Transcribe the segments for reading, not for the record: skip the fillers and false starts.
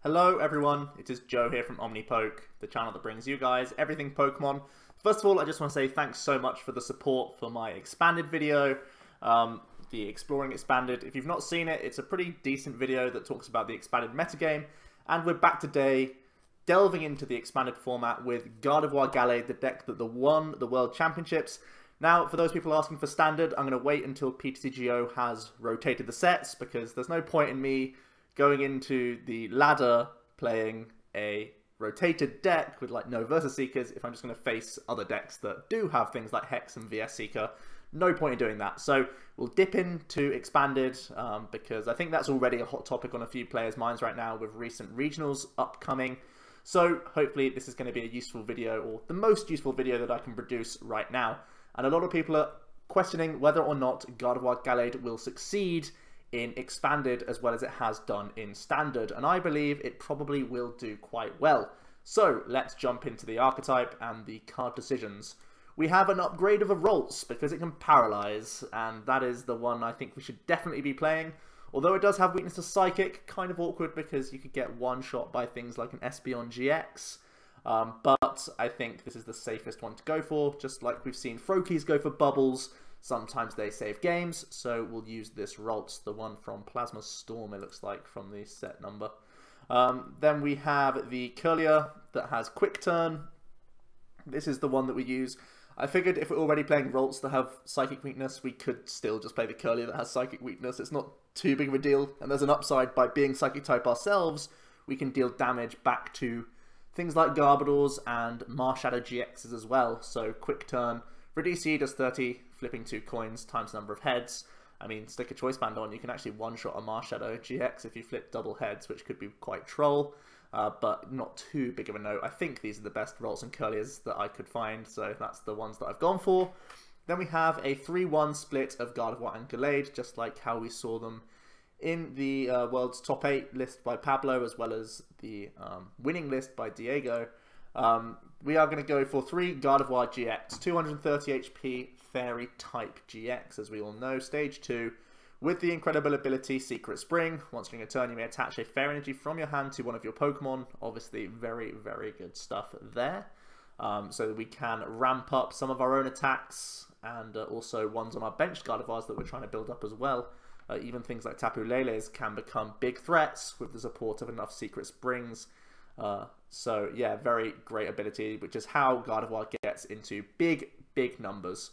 Hello everyone, it is Joe here from OmniPoke, the channel that brings you guys everything Pokemon. First of all, I just want to say thanks so much for the support for my expanded video, the Exploring Expanded. If you've not seen it, it's a pretty decent video that talks about the expanded metagame, and we're back today delving into the expanded format with Gardevoir Gallade, the deck that won the World Championships. Now, for those people asking for standard, I'm going to wait until PTCGO has rotated the sets, because there's no point in me going into the ladder playing a rotated deck with like no Versus Seekers if I'm just going to face other decks that do have things like Hex and VS Seeker. No point in doing that. So we'll dip into Expanded because I think that's already a hot topic on a few players' minds right now with recent regionals upcoming. So hopefully this is going to be a useful video, or the most useful video that I can produce right now. And a lot of people are questioning whether or not Gardevoir Gallade will succeed in Expanded as well as it has done in Standard, and I believe it probably will do quite well. So let's jump into the archetype and the card decisions. We have an upgrade of a Ralts because it can paralyze, and that is the one I think we should definitely be playing. Although it does have weakness to Psychic, kind of awkward because you could get one shot by things like an Espeon GX. But I think this is the safest one to go for, just like we've seen Froakies go for bubbles. Sometimes they save games, so we'll use this Ralts, the one from Plasma Storm, it looks like, from the set number. Then we have the Kirlia that has Quick Turn. This is the one that we use. I figured if we're already playing Ralts that have Psychic Weakness, we could still just play the Kirlia that has Psychic Weakness. It's not too big of a deal, and there's an upside by being Psychic type ourselves. We can deal damage back to things like Garbodors and Marshadow GXs as well. So Quick Turn for DC does 30, flipping 2 coins times number of heads. I mean, stick a Choice Band on, you can actually one-shot a Marshadow GX if you flip double heads, which could be quite troll, but not too big of a note. I think these are the best Ralts and Kirlias that I could find, so that's the ones that I've gone for. Then we have a 3-1 split of Gardevoir and Gallade, just like how we saw them in the World's Top 8 list by Pablo, as well as the winning list by Diego. We are going to go for 3 Gardevoir GX, 230 HP, Fairy type GX, as we all know, stage 2, with the incredible ability Secret Spring. Once during a turn, you may attach a Fairy Energy from your hand to one of your Pokemon. Obviously, very, very good stuff there. So that we can ramp up some of our own attacks, and also ones on our benched Gardevoirs that we're trying to build up as well. Even things like Tapu Leles can become big threats with the support of enough Secret Springs. So yeah, very great ability, which is how Gardevoir gets into big, big numbers.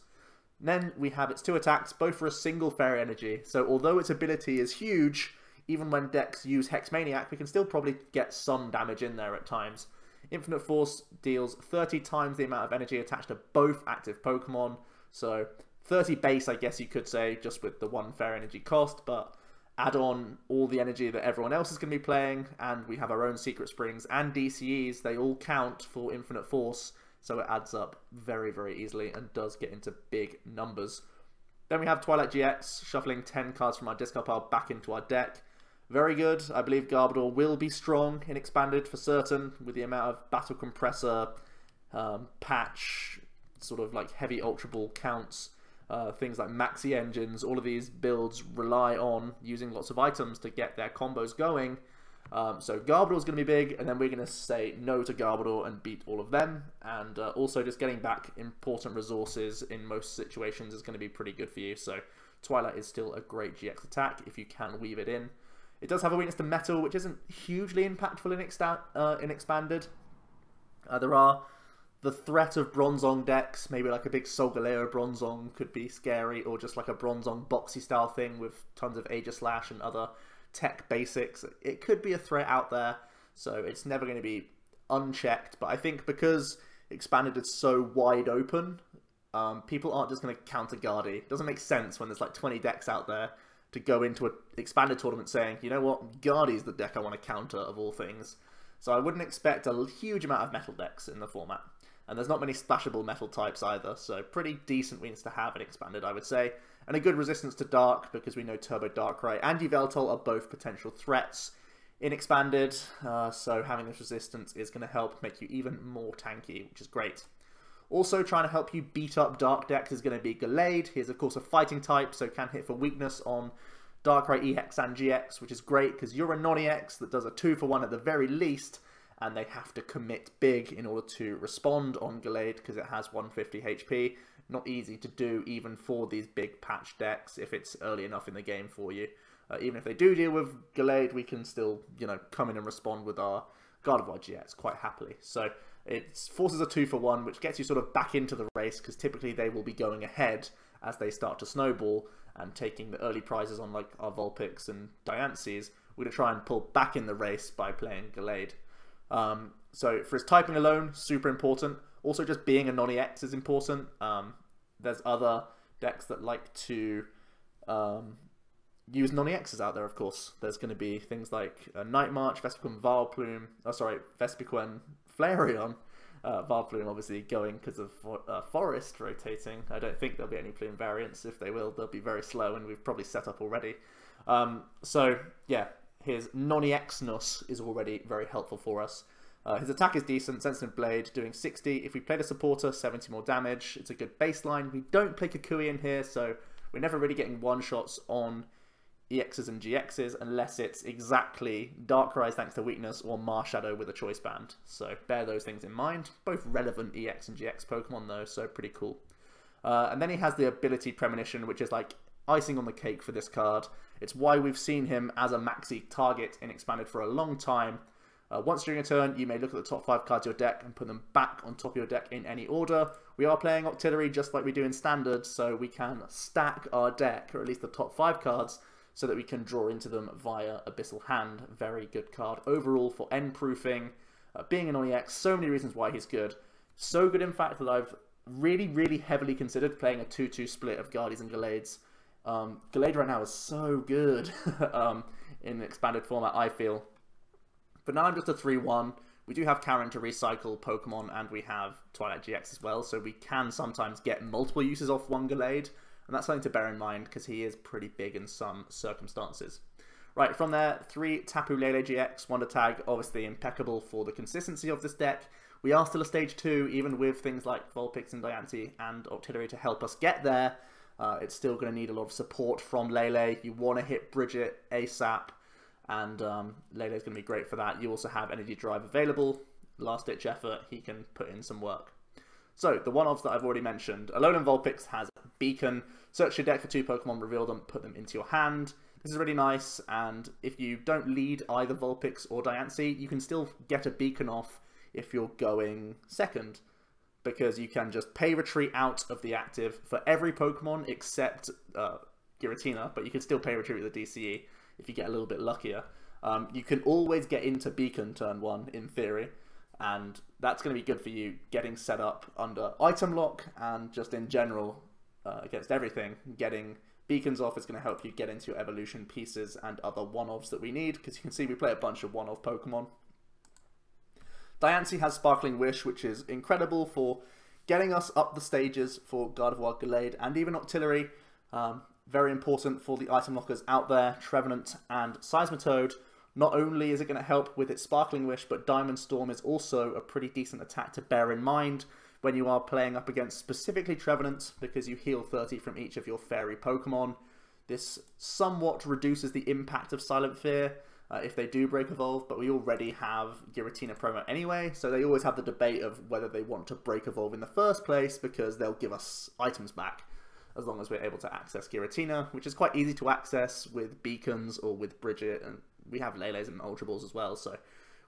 Then we have its 2 attacks, both for a single Fairy Energy. So although its ability is huge, even when decks use Hex Maniac, we can still probably get some damage in there at times. Infinite Force deals 30 times the amount of energy attached to both active Pokemon. So 30 base, I guess you could say, just with the 1 Fairy Energy cost, but add on all the energy that everyone else is going to be playing, and we have our own Secret Springs and DCEs. They all count for Infinite Force, so it adds up very, very easily and does get into big numbers. Then we have Twilight GX, shuffling 10 cards from our discard pile back into our deck. Very good. I believe Garbodor will be strong in Expanded for certain, with the amount of Battle Compressor, Patch, sort of like heavy Ultra Ball counts. Things like Maxi Engines, all of these builds rely on using lots of items to get their combos going. So Garbodor's going to be big, and then we're going to say no to Garbodor and beat all of them. And also just getting back important resources in most situations is going to be pretty good for you. So Twilight is still a great GX attack if you can weave it in. It does have a weakness to Metal, which isn't hugely impactful in Expanded. There are the threat of Bronzong decks, maybe like a big Solgaleo Bronzong could be scary, or just like a Bronzong boxy style thing with tons of Aegislash and other tech basics. It could be a threat out there, so it's never going to be unchecked. But I think because Expanded is so wide open, people aren't just going to counter Guardy. It doesn't make sense when there's like 20 decks out there to go into an Expanded tournament saying, you know what, Guardy's the deck I want to counter of all things. So I wouldn't expect a huge amount of metal decks in the format. And there's not many splashable metal types either, so pretty decent weakness to have in Expanded, I would say. And a good resistance to Dark, because we know Turbo Darkrai and Yveltal are both potential threats in Expanded. So having this resistance is going to help make you even more tanky, which is great. Also trying to help you beat up Dark decks is going to be Gallade. He is, of course, a fighting type, so can hit for weakness on Darkrai EX and GX, which is great because you're a non-EX that does a 2-for-1 at the very least, and they have to commit big in order to respond on Gallade because it has 150 HP. Not easy to do even for these big patch decks if it's early enough in the game for you. Even if they do deal with Gallade, we can still, you know, come in and respond with our Gardevoir GX quite happily. So it forces a 2-for-1, which gets you sort of back into the race because typically they will be going ahead as they start to snowball and taking the early prizes on like our Vulpix and Diancies. We're going to try and pull back in the race by playing Gallade. So for his typing alone, super important. Also just being a non-EX is important. There's other decks that like to use non-EXs out there, of course. There's going to be things like Night March, Vespiquen Vileplume, Vespiquen Flareon. Vileplume obviously going because of Forest rotating. I don't think there'll be any plume variants. If they will, they'll be very slow, and we've probably set up already. So yeah, his non-EX-ness is already very helpful for us. His attack is decent, Sensitive Blade doing 60. If we played a supporter, 70 more damage. It's a good baseline. We don't play Kukui in here, so we're never really getting one-shots on EXs and GXs unless it's exactly Darkrai thanks to weakness or Marshadow with a choice band. So bear those things in mind. Both relevant EX and GX Pokemon though, so pretty cool. And then he has the ability Premonition, which is like icing on the cake for this card. It's why we've seen him as a maxi target in Expanded for a long time. Once during a turn, you may look at the top 5 cards of your deck and put them back on top of your deck in any order. We are playing Octillery just like we do in Standard, so we can stack our deck, or at least the top 5 cards, so that we can draw into them via Abyssal Hand. Very good card overall for end-proofing. Being an non-EX, so many reasons why he's good. So good, in fact, that I've really heavily considered playing a 2-2 split of Guardies and Gallades. Gallade right now is so good in expanded format, I feel. But now I'm just a 3-1. We do have Karen to recycle Pokemon, and we have Twilight GX as well, so we can sometimes get multiple uses off one Gallade, and that's something to bear in mind because he is pretty big in some circumstances. Right, from there, 3 Tapu Lele GX, Wonder Tag, obviously impeccable for the consistency of this deck. We are still a stage 2, even with things like Vulpix and Diancie and Octillery to help us get there. It's still going to need a lot of support from Lele. You want to hit Brigette ASAP, and Lele is going to be great for that. You also have Energy Drive available. Last ditch effort, he can put in some work. So, the one-offs that I've already mentioned. Alolan Vulpix has Beacon. Search your deck for 2 Pokemon, reveal them, put them into your hand. This is really nice, and if you don't lead either Vulpix or Diancie, you can still get a Beacon off if you're going second, because you can just pay retreat out of the active for every Pokemon except Giratina, but you can still pay retreat with the DCE if you get a little bit luckier. You can always get into Beacon turn 1 in theory, and that's going to be good for you getting set up under item lock and just in general against everything. Getting Beacons off is going to help you get into your evolution pieces and other one-offs that we need, because you can see we play a bunch of one-off Pokemon. Diancie has Sparkling Wish, which is incredible for getting us up the stages for Gardevoir Gallade and even Octillery. Very important for the item lockers out there, Trevenant and Seismitoad. Not only is it going to help with its Sparkling Wish, but Diamond Storm is also a pretty decent attack to bear in mind when you are playing up against specifically Trevenant, because you heal 30 from each of your Fairy Pokemon. This somewhat reduces the impact of Silent Fear if they do break evolve, but we already have Giratina promo anyway, so they always have the debate of whether they want to break evolve in the first place, because they'll give us items back as long as we're able to access Giratina, which is quite easy to access with Beacons or with Brigette, and we have Leles and Ultra Balls as well, so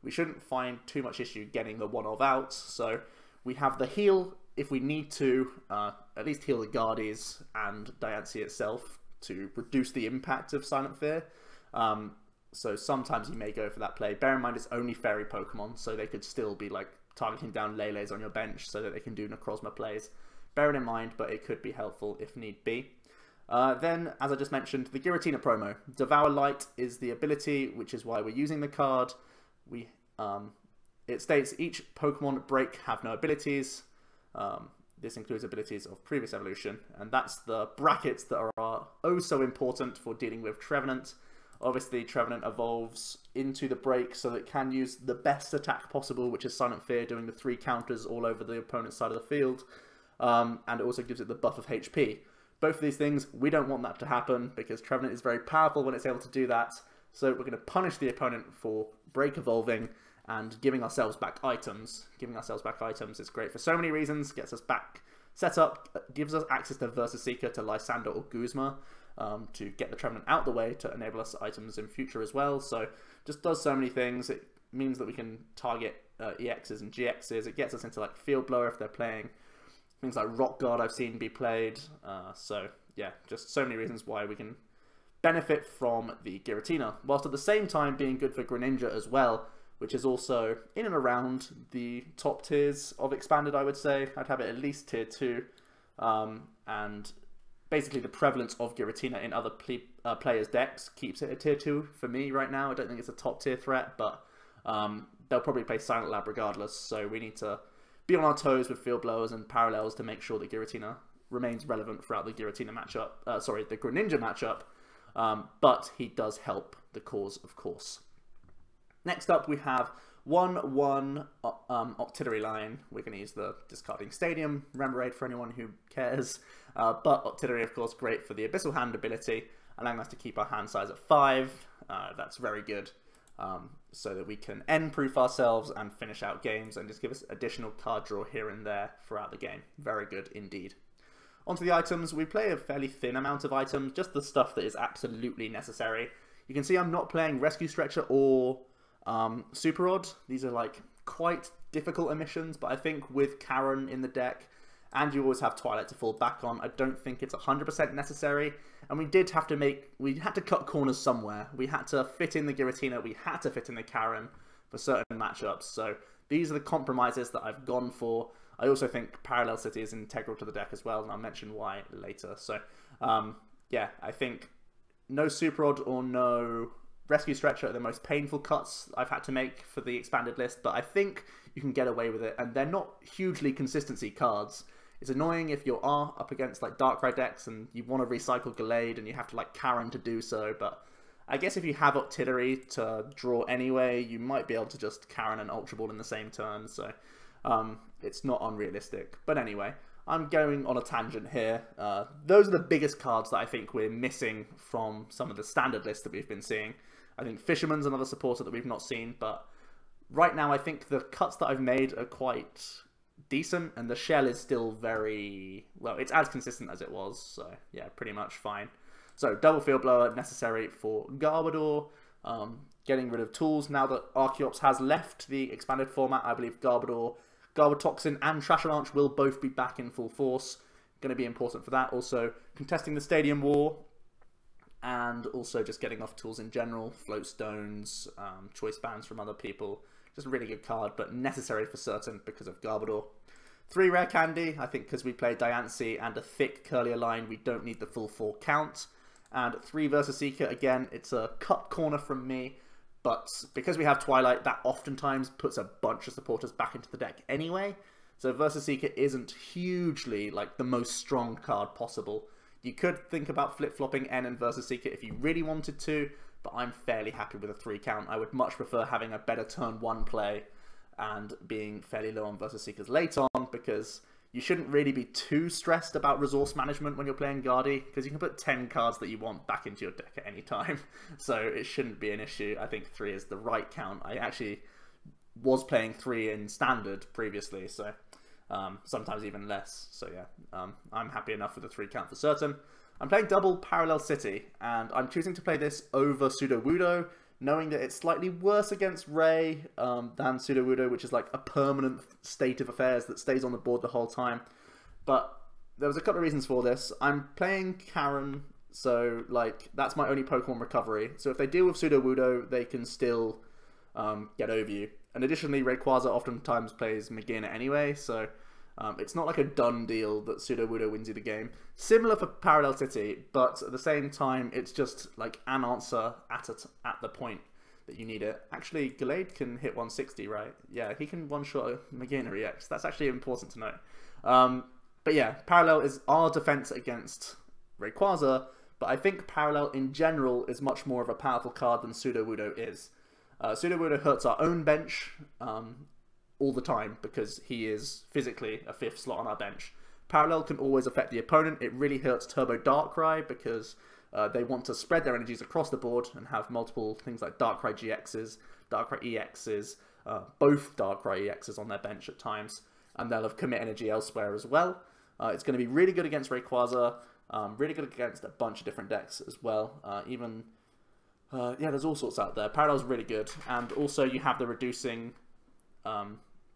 we shouldn't find too much issue getting the one-of out. So we have the heal if we need to, at least heal the Guardies and Diancie itself to reduce the impact of Silent Fear. So sometimes you may go for that play. Bear in mind it's only Fairy Pokemon, so they could still be like targeting down Leles on your bench so that they can do Necrozma plays. Bear it in mind, but it could be helpful if need be. Then, as I just mentioned, the Giratina promo. Devour Light is the ability, which is why we're using the card. It states each Pokemon break have no abilities. This includes abilities of previous evolution, and that's the brackets that are oh so important for dealing with Trevenant. Obviously, Trevenant evolves into the break so that it can use the best attack possible, which is Silent Fear, doing the 3 counters all over the opponent's side of the field. And it also gives it the buff of HP. both of these things, we don't want that to happen because Trevenant is very powerful when it's able to do that. So we're going to punish the opponent for break evolving and giving ourselves back items. Giving ourselves back items is great for so many reasons. Gets us back set up, gives us access to Versus Seeker, to Lysandre or Guzma, to get the Trevenant out the way to enable us items in future as well. So just does so many things. It means that we can target EXs and GXs. It gets us into like Field Blower if they're playing. Things like Rock Guard I've seen be played. So yeah, just so many reasons why we can benefit from the Giratina, whilst at the same time being good for Greninja as well, which is also in and around the top tiers of Expanded, I would say. I'd have it at least tier 2, and basically the prevalence of Giratina in other players' decks keeps it at tier 2 for me right now. I don't think it's a top tier threat, but they'll probably play Silent Lab regardless, so we need to be on our toes with Field Blowers and Parallels to make sure that Giratina remains relevant throughout the Giratina matchup, the Greninja matchup. But he does help the cause, of course. Next up, we have 1/1 Octillery line. We're going to use the Discarding Stadium Remoraid for anyone who cares. But Octillery, of course, great for the Abyssal Hand ability, allowing us to keep our hand size at 5. That's very good, so that we can end-proof ourselves and finish out games and just give us additional card draw here and there throughout the game. Very good indeed. Onto the items, we play a fairly thin amount of items, just the stuff that is absolutely necessary. You can see I'm not playing Rescue Stretcher or Super Rod. These are like quite difficult emissions, but I think with Karen in the deck, and you always have Twilight to fall back on, I don't think it's 100% necessary. And we had to cut corners somewhere. We had to fit in the Giratina, we had to fit in the Karen for certain matchups. So these are the compromises that I've gone for. I also think Parallel City is integral to the deck as well, and I'll mention why later. So, yeah, I think no Super Rod or no Rescue Stretcher are the most painful cuts I've had to make for the expanded list, but I think you can get away with it, and they're not hugely consistency cards. It's annoying if you are up against like Darkrai decks and you want to recycle Gallade and you have to like Karen to do so, but I guess if you have Octillery to draw anyway, you might be able to just Karen and Ultra Ball in the same turn, so it's not unrealistic. But anyway, I'm going on a tangent here. Those are the biggest cards that I think we're missing from some of the standard lists that we've been seeing. I think Fisherman's another supporter that we've not seen, but right now I think the cuts that I've made are quite decent, and the shell is still very, well, it's as consistent as it was, so yeah, pretty much fine. So Double Field Blower necessary for Gardevoir. Getting rid of tools now that Archeops has left the expanded format. I believe Gardevoir, Gardevotoxin and Trash Launch will both be back in full force. Going to be important for that. Also contesting the Stadium War, and also just getting off tools in general. Float Stones, choice bans from other people. Just a really good card, but necessary for certain because of Gardevoir. 3 Rare Candy, I think because we play Diancie and a thick Kirlia line, we don't need the full 4 count. And 3 Versus Seeker, again, it's a cut corner from me, but because we have Twilight, that oftentimes puts a bunch of supporters back into the deck anyway. So Versus Seeker isn't hugely like the most strong card possible. You could think about flip-flopping N and Versus Seeker if you really wanted to, but I'm fairly happy with a 3 count. I would much prefer having a better turn 1 play and being fairly low on Versus Seekers late on, because you shouldn't really be too stressed about resource management when you're playing Guardy, because you can put 10 cards that you want back into your deck at any time, so it shouldn't be an issue. I think 3 is the right count. I actually was playing 3 in Standard previously, so sometimes even less, so yeah, I'm happy enough with the 3 count for certain. I'm playing Double Parallel City, and I'm choosing to play this over Sudowoodo, knowing that it's slightly worse against Ray than Sudowoodo, which is like a permanent state of affairs that stays on the board the whole time. But there was a couple of reasons for this. I'm playing Karen, so like that's my only Pokemon recovery. So if they deal with Sudowoodo, they can still get over you. And additionally, Rayquaza oftentimes plays Magina anyway, so it's not like a done deal that Sudowoodo wins you the game. Similar for Parallel City, but at the same time, it's just like an answer at the point that you need it. Actually, Gallade can hit 160, right? Yeah, he can one-shot a Magina EX. That's actually important to know. But yeah, Parallel is our defense against Rayquaza, but I think Parallel in general is much more of a powerful card than Sudowoodo is. Sudowoodo hurts our own bench all the time because he is physically a 5th slot on our bench. Parallel can always affect the opponent. It really hurts Turbo Darkrai because they want to spread their energies across the board and have multiple things like Darkrai GXs, Darkrai EXs, both Darkrai EXs on their bench at times, and they'll have commit energy elsewhere as well. It's going to be really good against Rayquaza, really good against a bunch of different decks as well. Yeah, there's all sorts out there. Parallel's really good, and also you have the reducing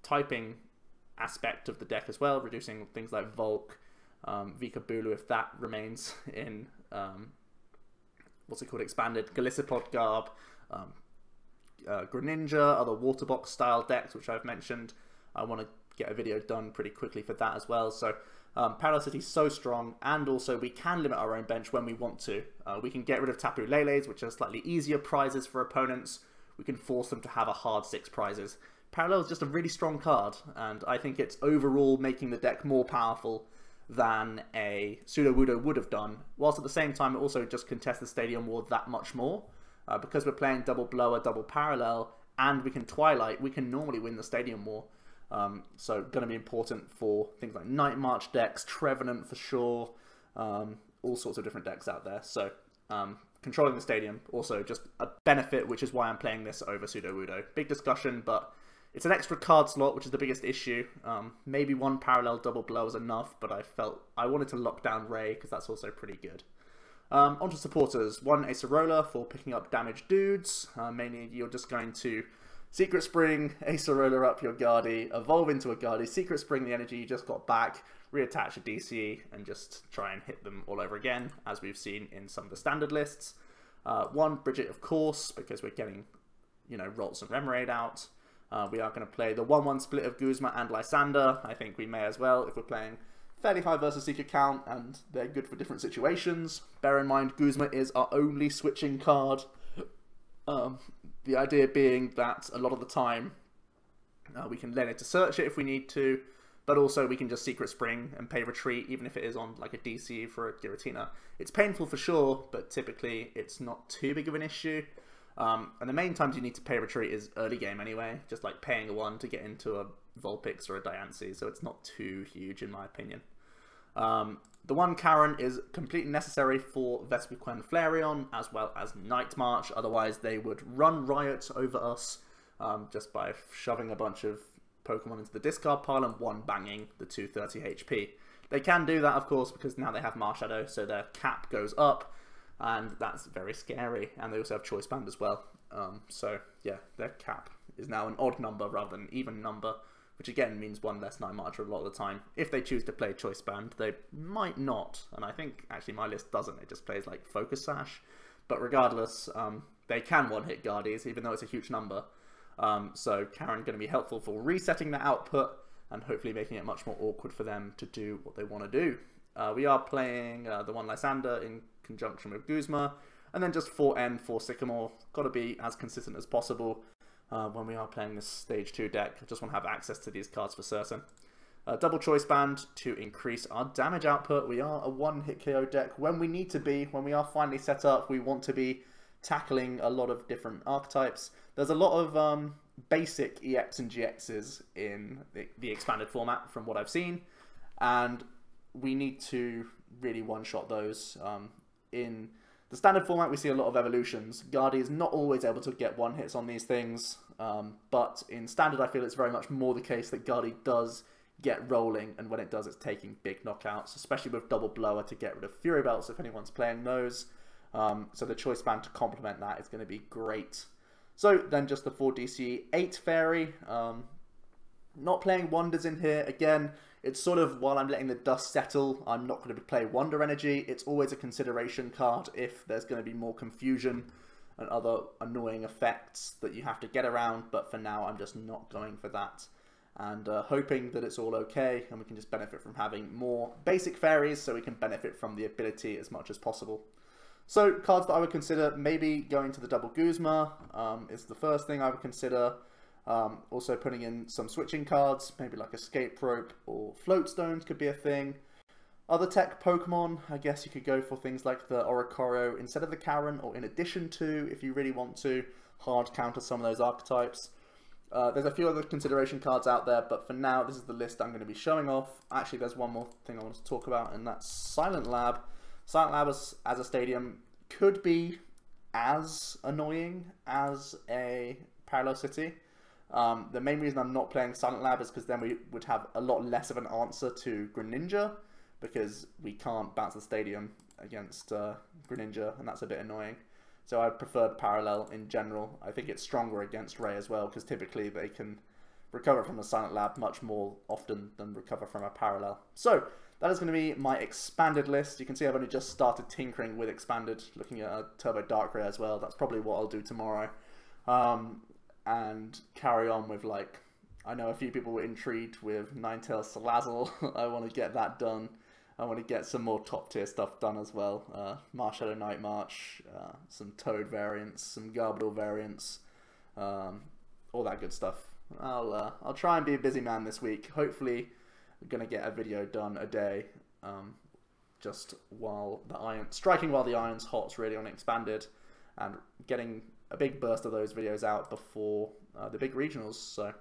typing aspect of the deck as well, reducing things like Volk, Vikabulu if that remains in what's it called, expanded, Galissapod Garb, Greninja, other water box style decks which I've mentioned. I want to get a video done pretty quickly for that as well. So Parallel City's so strong, and also we can limit our own bench when we want to. We can get rid of Tapu Leles, which are slightly easier prizes for opponents. We can force them to have a hard 6 prizes. Parallel is just a really strong card, and I think it's overall making the deck more powerful than a Sudowoodo would have done, whilst at the same time it also just contests the Stadium War that much more. Because we're playing double Blower, double Parallel, and we can Twilight, we can normally win the Stadium War. So going to be important for things like Night March decks, Trevenant for sure, all sorts of different decks out there. So controlling the Stadium, also just a benefit, which is why I'm playing this over Sudowoodo. Big discussion, but it's an extra card slot, which is the biggest issue. Maybe one Parallel double Blow is enough, but I felt I wanted to lock down Ray, because that's also pretty good. Onto supporters. One Acerola for picking up damaged dudes. Mainly you're just going to Secret Spring, Acerola up your Guardi, evolve into a Guardi, Secret Spring the energy you just got back, reattach a DCE, and just try and hit them all over again, as we've seen in some of the standard lists. One Brigette, of course, because we're getting, you know, Ralts and Remoraid out. We are going to play the 1-1 split of Guzma and Lysandre. I think we may as well if we're playing fairly high versus seeker count, and they're good for different situations. Bear in mind, Guzma is our only switching card. The idea being that a lot of the time we can lele to search it if we need to, but also we can just Secret Spring and pay retreat, even if it is on like a DC for a Giratina. It's painful for sure, but typically it's not too big of an issue. And the main times you need to pay retreat is early game anyway, just like paying a 1 to get into a Vulpix or a Diancie, so it's not too huge in my opinion. The one Karen is completely necessary for Vespiquen Flareon, as well as Night March, otherwise they would run riot over us just by shoving a bunch of Pokemon into the discard pile and one banging the 230 HP. They can do that, of course, because now they have Marshadow, so their cap goes up, and that's very scary, and they also have Choice Band as well. So yeah, their cap is now an odd number rather than an even number, which again means one less Night Marcher a lot of the time. If they choose to play Choice Band, they might not, and I think actually my list doesn't, it just plays like Focus Sash. But regardless, they can one-hit Guardies, even though it's a huge number. So Karen going to be helpful for resetting the output, and hopefully making it much more awkward for them to do what they want to do. We are playing the one Lysandre in conjunction with Guzma, and then just 4N for Sycamore. Got to be as consistent as possible. When we are playing this stage 2 deck, I just want to have access to these cards for certain. Double Choice Band to increase our damage output. We are a one-hit KO deck when we need to be. When we are finally set up, we want to be tackling a lot of different archetypes. There's a lot of basic EX and GXs in the expanded format from what I've seen, and we need to really one-shot those. In the standard format, we see a lot of evolutions. Guardi is not always able to get one-hits on these things, but in standard I feel it's very much more the case that Guardi does get rolling, and when it does, it's taking big knockouts, especially with Double Blower to get rid of Fury Belts if anyone's playing those. So the Choice Band to complement that is going to be great. So then just the 4DC 8 Fairy. Not playing Wonders in here. Again, it's sort of while I'm letting the dust settle, I'm not going to play Wonder Energy. It's always a consideration card if there's going to be more confusion and other annoying effects that you have to get around, but for now I'm just not going for that. And hoping that it's all okay and we can just benefit from having more basic fairies so we can benefit from the ability as much as possible. So cards that I would consider, maybe going to the double Guzma is the first thing I would consider. Also putting in some switching cards, maybe like Escape Rope or Float Stones could be a thing. Other tech Pokemon, I guess you could go for things like the Oricoro instead of the Karen, or in addition to, if you really want to, hard counter some of those archetypes. There's a few other consideration cards out there, but for now, this is the list I'm going to be showing off. Actually, there's one more thing I want to talk about, and that's Silent Lab. Silent Lab as a stadium could be as annoying as a Parallel City. The main reason I'm not playing Silent Lab is because then we would have a lot less of an answer to Greninja, because we can't bounce the stadium against Greninja, and that's a bit annoying. So I preferred Parallel in general. I think it's stronger against Ray as well, because typically they can recover from a Silent Lab much more often than recover from a Parallel. So that is going to be my expanded list. You can see I've only just started tinkering with expanded, looking at a Turbo Darkrai as well. That's probably what I'll do tomorrow. And carry on with, like, I know a few people were intrigued with Ninetales Salazzle. I want to get that done. I want to get some more top tier stuff done as well. Marshadow Night March, some Toad variants, some Gardevoir variants, all that good stuff. I'll try and be a busy man this week. Hopefully, I'm gonna get a video done a day, just while striking while the iron's hot's really on expanded, and getting a big burst of those videos out before the big regionals. So.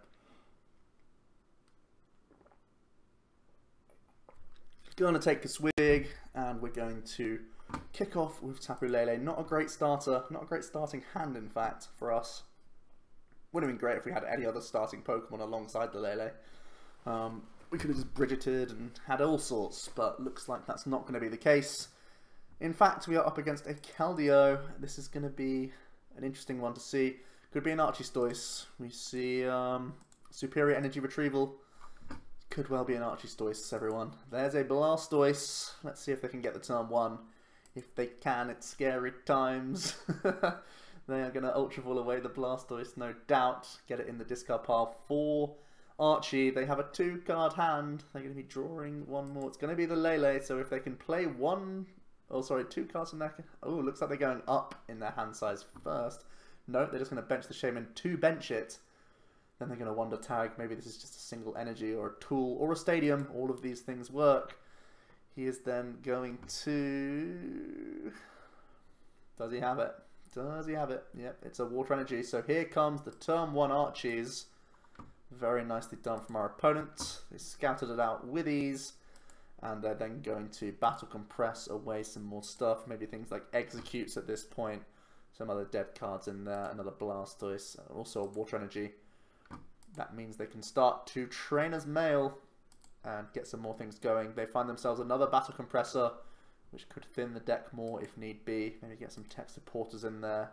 Going to take a swig, and we're going to kick off with Tapu Lele. Not a great starter, not a great starting hand, in fact, for us. Would have been great if we had any other starting Pokemon alongside the Lele. We could have just Brigetted and had all sorts, but looks like that's not going to be the case. In fact, we are up against a Keldeo. This is going to be an interesting one to see. Could be an Archistoise. We see Superior Energy Retrieval. Could well be an Archistoise, everyone. There's a Blastoise. Let's see if they can get the turn 1. If they can, it's scary times. They are going to Ultra Ball away the Blastoise, no doubt. Get it in the discard pile for Archie. They have a 2-card hand. They're going to be drawing one more. It's going to be the Lele, so if they can play 2 cards in their... Oh, looks like they're going up in their hand size first. No, they're just going to bench the Shaymin to bench it. Then they're going to Wonder Tag. Maybe this is just a single energy or a tool or a stadium. All of these things work. He is then going to... Does he have it? Does he have it? Yep, it's a Water Energy. So here comes the turn 1 Archies. Very nicely done from our opponent. They scouted it out with ease. And they're then going to Battle Compress away some more stuff. Maybe things like Executes at this point. Some other dead cards in there. Another Blastoise. Also a Water Energy. That means they can start to Trainer's Mail and get some more things going. They find themselves another Battle Compressor, which could thin the deck more if need be. Maybe get some tech supporters in there,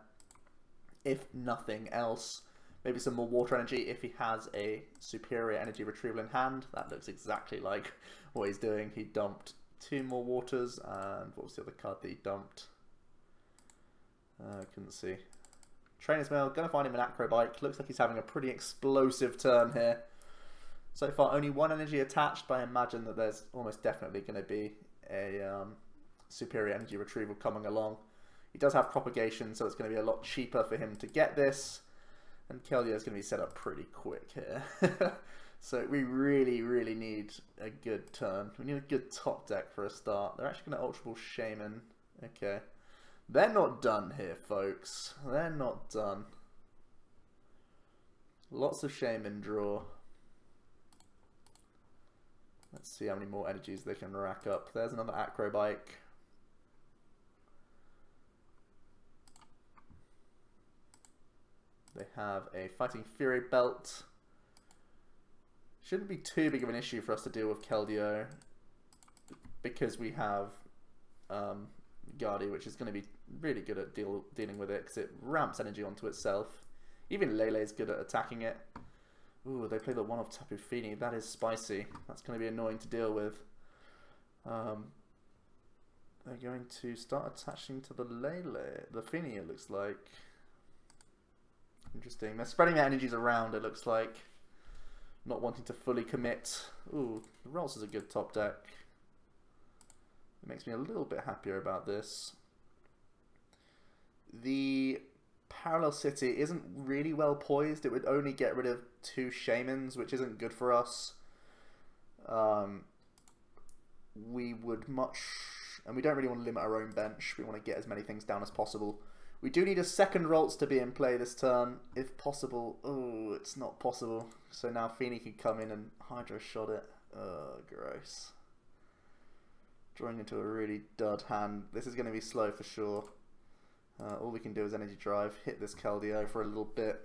if nothing else. Maybe some more Water Energy if he has a Superior Energy Retrieval in hand. That looks exactly like what he's doing. He dumped 2 more Waters, and what was the other card that he dumped? I couldn't see. Trainer's Mail, going to find him an Acrobike. Looks like he's having a pretty explosive turn here. So far, only 1 energy attached, but I imagine that there's almost definitely going to be a Superior Energy Retrieval coming along. He does have Propagation, so it's going to be a lot cheaper for him to get this. And Keldeo is going to be set up pretty quick here. So we really, really need a good turn. We need a good top deck for a start. They're actually going to Ultra Ball Shaymin. Okay. They're not done here, folks. They're not done. Lots of Shaymin draw. Let's see how many more energies they can rack up. There's another Acrobike. They have a Fighting Fury Belt. Shouldn't be too big of an issue for us to deal with Keldeo, because we have Gardevoir, which is going to be really good at dealing with it, because it ramps energy onto itself. Even Lele is good at attacking it. Ooh, they play the one of Tapu Fini. That is spicy. That's going to be annoying to deal with. They're going to start attaching to the Lele. The Fini, it looks like. Interesting. They're spreading their energies around, it looks like. Not wanting to fully commit. Ooh, the Ralts is a good top deck. It makes me a little bit happier about this. The Parallel City isn't really well poised. It would only get rid of 2 Shaymins, which isn't good for us. We would and we don't really want to limit our own bench. We want to get as many things down as possible. We do need a second Ralts to be in play this turn, if possible. Oh, it's not possible. So now Feeny can come in and Hydro Shot it. Gross. Drawing into a really dud hand. This is going to be slow for sure. All we can do is Energy Drive, hit this Keldeo for a little bit.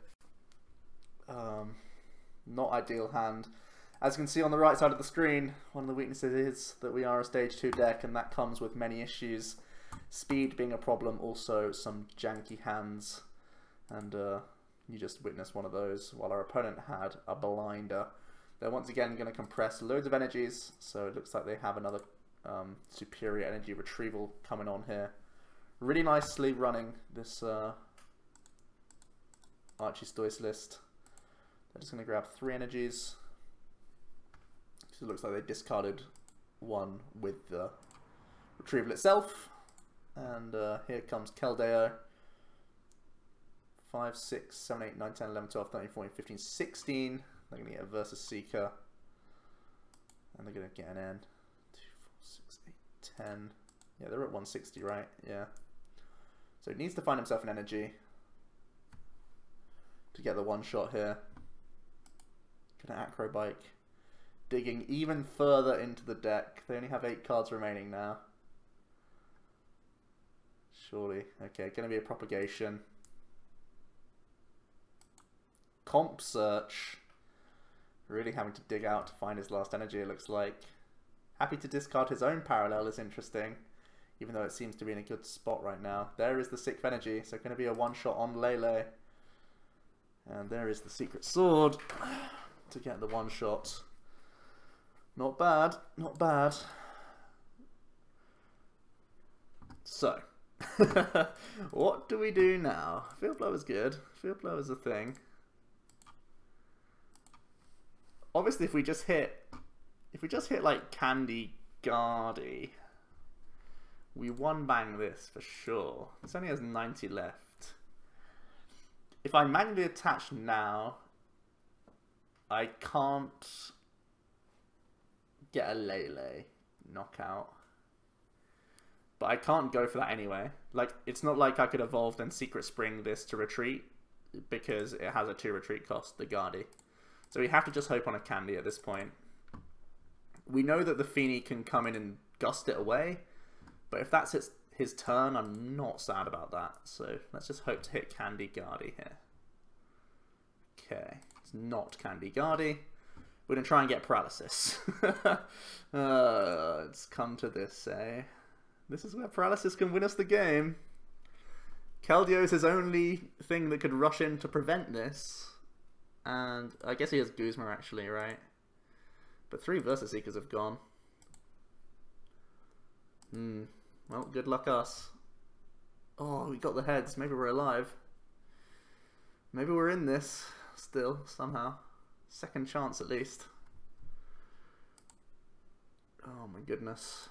Not ideal hand. As you can see on the right side of the screen, one of the weaknesses is that we are a stage 2 deck, and that comes with many issues. Speed being a problem, also some janky hands, and you just witnessed one of those while our opponent had a blinder. They're once again going to compress loads of energies, so it looks like they have another superior energy retrieval coming on here. Really nicely running this Archiestoise list. They're just going to grab 3 energies. So it looks like they discarded one with the retrieval itself. And here comes Keldeo. 5, 6, 7, 8, 9, 10, 11, 12, 13, 14, 15, 16. They're going to get a Versus Seeker. And they're going to get an N. 2, 4, 6, 8, 10. Yeah, they're at 160, right? Yeah. So it needs to find himself an energy to get the one shot here. Gonna Acrobike. Digging even further into the deck. They only have 8 cards remaining now. Surely. Okay, gonna be a Propagation. Comp Search. Really having to dig out to find his last energy, it looks like. Happy to discard his own Parallel is interesting, even though it seems to be in a good spot right now. There is the 6th energy, so going to be a one-shot on Lele. And there is the Secret Sword to get the one-shot. Not bad, not bad. So, what do we do now? Field Blow is good. Field Blow is a thing. Obviously, if we just hit like Candy Guardy, we one bang this for sure. This only has 90 left. If I manually attach now, I can't get a Lele knockout. But I can't go for that anyway. Like, it's not like I could evolve then Secret Spring this to retreat, because it has a 2 retreat cost, the Guardy. So we have to just hope on a Candy at this point. We know that the Feeny can come in and gust it away, but if that's his turn, I'm not sad about that. So let's just hope to hit Candy Guardy here. Okay, it's not Candy Guardy. We're going to try and get Paralysis. It's come to this, eh? This is where Paralysis can win us the game. Keldeo is his only thing that could rush in to prevent this. And I guess he has Guzma actually, right? But 3 Versus Seekers have gone. Well, good luck us. Oh, we got the heads. Maybe we're alive. Maybe we're in this still, somehow. Second chance at least. Oh my goodness.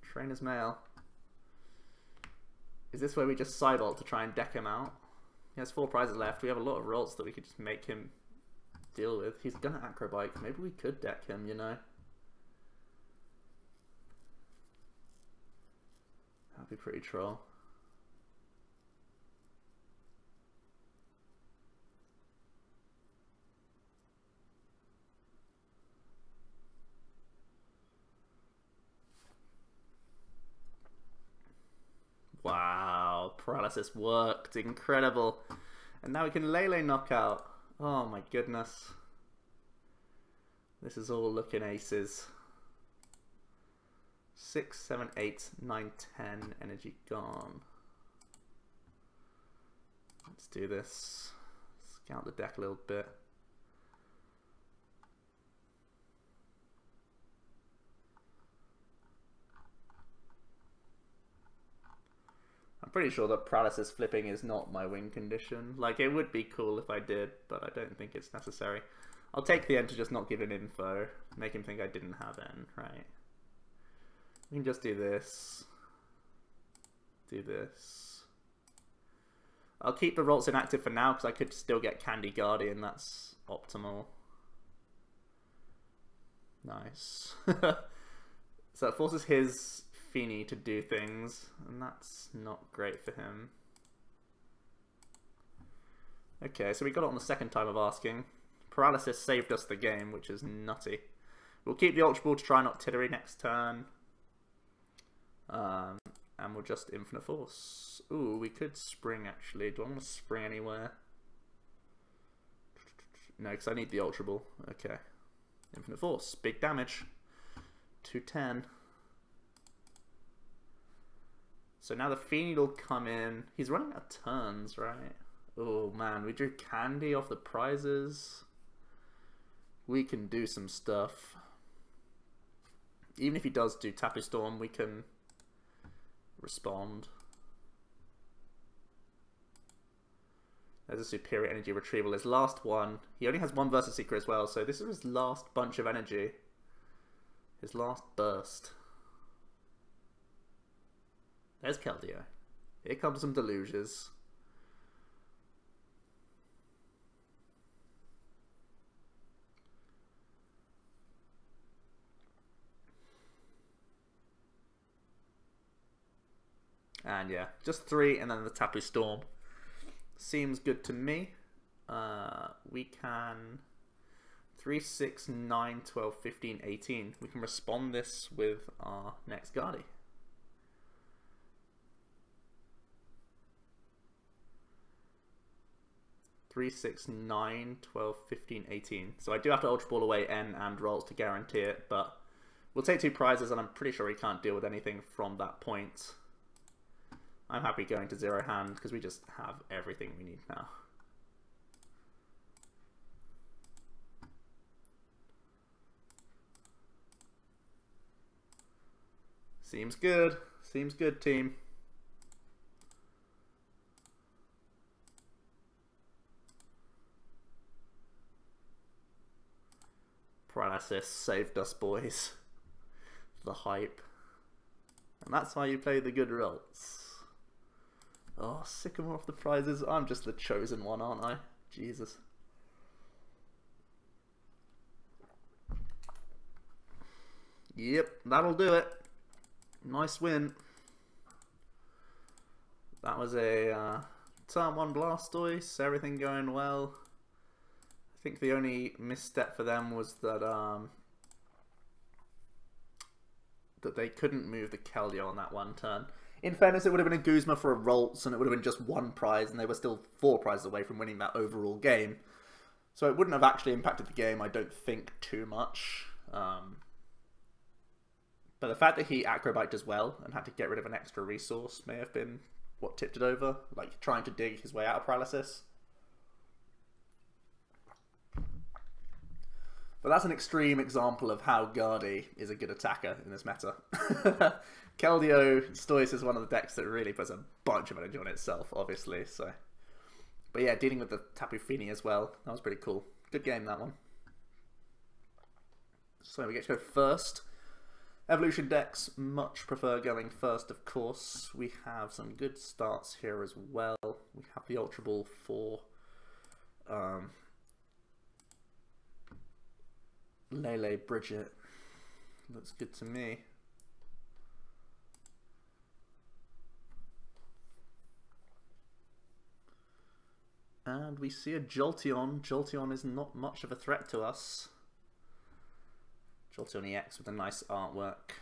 Trainer's Mail. Is this where we just side ult to try and deck him out? He has 4 prizes left. We have a lot of Ralts that we could just make him deal with. He's gonna Acrobike. Maybe we could deck him, you know? That'd be pretty troll. Wow, Paralysis worked. Incredible. And now we can Lele knockout. Oh my goodness. This is all looking aces. 6, 7, 8, 9, 10 energy gone. Let's do this. Scout the deck a little bit. I'm pretty sure that Paralysis flipping is not my win condition. Like, it would be cool if I did, but I don't think it's necessary. I'll take the N to just not give him info. Make him think I didn't have N, right? We can just do this. Do this. I'll keep the Ralts inactive for now, because I could still get Candy Guardian. That's optimal. Nice. So it forces his Feeny to do things, and that's not great for him. Okay, so we got it on the second time of asking. Paralysis saved us the game, which is nutty. We'll keep the Ultra Ball to try and Octillery next turn. And we'll just Infinite Force. Ooh, we could Spring actually. Do I want to Spring anywhere? No, because I need the Ultra Ball. Okay. Infinite Force. Big damage. 210. So now the Fiend will come in. He's running out of turns, right? Oh man, we drew Candy off the prizes. We can do some stuff. Even if he does do Tapu Storm, we can respond. There's a Superior Energy Retrieval. His last one. He only has one Versus Seeker as well, so this is his last bunch of energy. His last burst. There's Keldeo. Here comes some Deluges. And yeah, just 3 and then the Tapu Storm. Seems good to me. We can 3, 6, 9, 12, 15, 18. We can respond this with our next Guardy. Three, 6, 9, 12, 15, 18. So I do have to Ultra Ball away N and Ralts to guarantee it, but we'll take 2 prizes and I'm pretty sure he can't deal with anything from that point. I'm happy going to 0 hand because we just have everything we need now. Seems good. Seems good, team. Paralysis saved us, boys. The hype. And that's why you play the good Ralts. Oh, Sycamore off the prizes. I'm just the chosen one, aren't I? Jesus. Yep, that'll do it. Nice win. That was a turn 1 Blastoise. Everything going well. I think the only misstep for them was that that they couldn't move the Keldeo on that one turn. In fairness, it would have been a Guzma for a Ralts, and it would have been just 1 prize, and they were still 4 prizes away from winning that overall game. So it wouldn't have actually impacted the game, I don't think, too much. But the fact that he Acrobiked as well, and had to get rid of an extra resource, may have been what tipped it over, like trying to dig his way out of paralysis. But that's an extreme example of how Guardy is a good attacker in this meta. Keldeo Stoice is one of the decks that really puts a bunch of energy on itself, obviously. So, but yeah, dealing with the Tapu Fini as well, that was pretty cool. Good game, that one. So we get to go first. Evolution decks much prefer going first, of course. We have some good starts here as well. We have the Ultra Ball for Lele, Brigette. Looks good to me. And we see a Jolteon. Jolteon is not much of a threat to us. Jolteon EX with a nice artwork.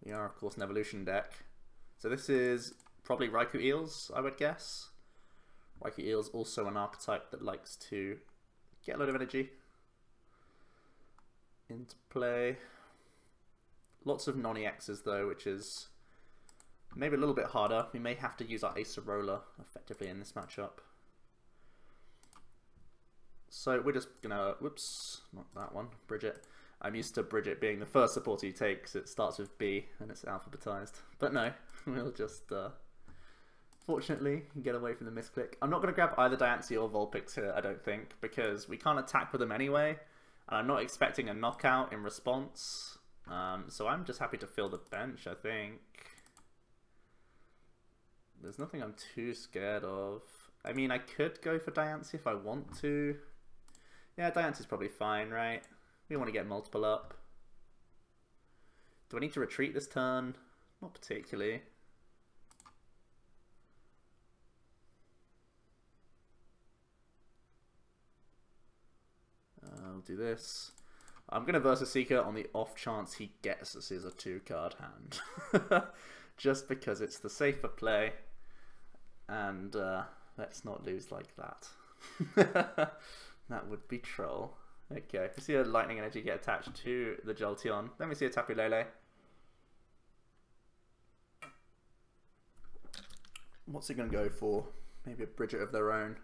We are, of course, an evolution deck. So this is probably Raikou Eels, I would guess. Raikou Eels also an archetype that likes to get a lot of energy into play. Lots of non-EXs though, which is maybe a little bit harder. We may have to use our Acerola effectively in this matchup. So we're just gonna, whoops, not that one, Brigette. I'm used to Brigette being the first supporter you take because it starts with B and it's alphabetized. But no, we'll just, fortunately, get away from the misclick. I'm not going to grab either Diancie or Vulpix here, I don't think, because we can't attack with them anyway. And I'm not expecting a knockout in response. So I'm just happy to fill the bench, I think. There's nothing I'm too scared of. I mean, I could go for Diancie if I want to. Yeah, Diancie's probably fine, right? We want to get multiple up. Do I need to retreat this turn? Not particularly. do this. I'm going to Versus Seeker on the off chance he gets us as a 2-card hand. Just because it's the safer play. And let's not lose like that. That would be troll. Okay, we see a Lightning Energy get attached to the Jolteon. Then we see a Tapu Lele. What's he going to go for? Maybe a Brigette of their own.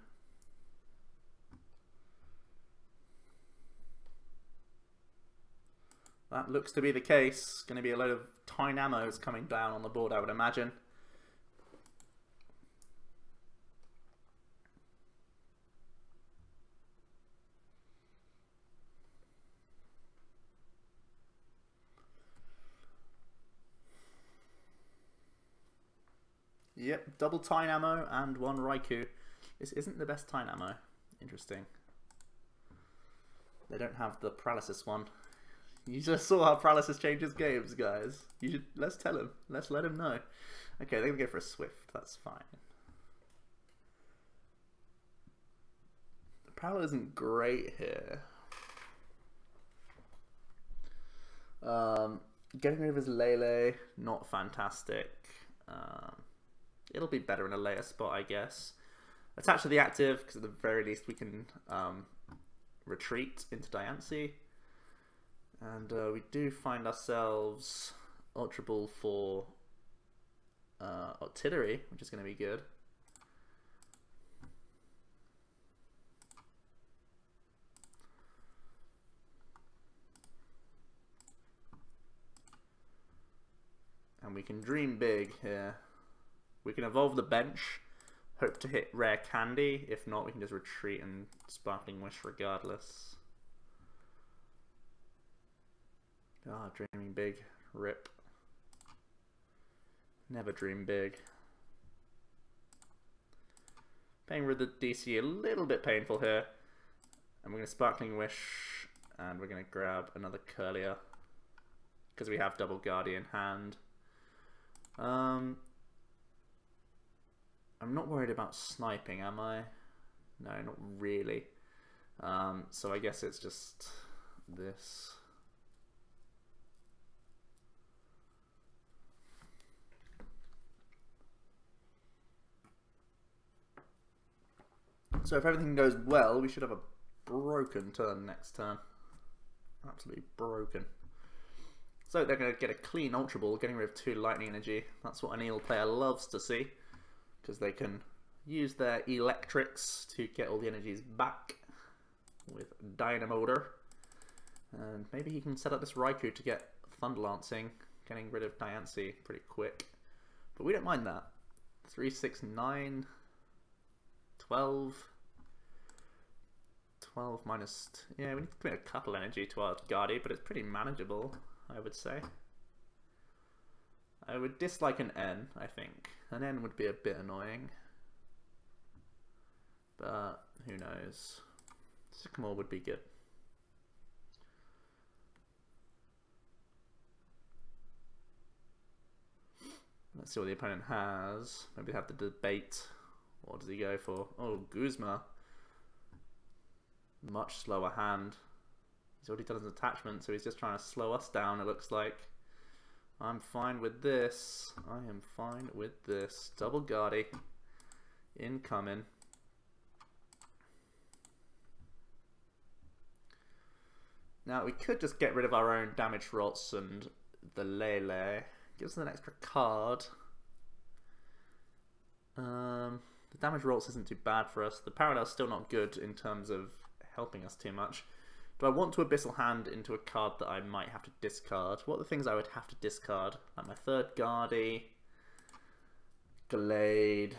That looks to be the case. Going to be a load of Tynamos coming down on the board, I would imagine. Yep, double Tynamo and 1 Raikou. This isn't the best Tynamo. Interesting. They don't have the Paralysis one. You just saw how Paralysis changes games, guys. Let's tell him. Let's let him know. Okay, they're gonna go for a Swift. That's fine. The Paralysis isn't great here. Getting rid of his Lele, not fantastic. It'll be better in a later spot, I guess. Attach to the active, because at the very least we can retreat into Diancie. And we do find ourselves Ultra Ball for Octillery, which is going to be good. And we can dream big here. We can evolve the bench, hope to hit rare candy. If not, we can just retreat and Sparkling Wish regardless. Ah, dreaming big. Rip. Never dream big. Paying with the DC a little bit painful here. And we're going to Sparkling Wish, and we're going to grab another Kirlia, because we have double Guardian hand. I'm not worried about sniping, am I? No, not really. So I guess it's just this. So if everything goes well, we should have a broken turn next turn. Absolutely broken. So they're going to get a clean Ultra Ball, getting rid of 2 Lightning Energy. That's what an Eel player loves to see, because they can use their Electrics to get all the energies back with Dynamotor. And maybe he can set up this Raikou to get Thunder Lancing, getting rid of Diancie pretty quick. But we don't mind that. 3, 6, 9, 12. 12 minus... Yeah, we need to commit a couple energy to our Guardi, but it's pretty manageable, I would say. I would dislike an N, I think. An N would be a bit annoying. But who knows. Sycamore would be good. Let's see what the opponent has. Maybe they have the debate. What does he go for? Oh, Guzma. Much slower hand. He's already done his attachment, so he's just trying to slow us down, it looks like. I'm fine with this. I am fine with this. Double Guardi. Incoming. Now, we could just get rid of our own damaged Ralts and the Lele. Gives us an extra card. The damaged Ralts isn't too bad for us. The Parallel's still not good in terms of helping us too much. Do I want to Abyssal Hand into a card that I might have to discard? What are the things I would have to discard? Like my third Guardi, Gallade.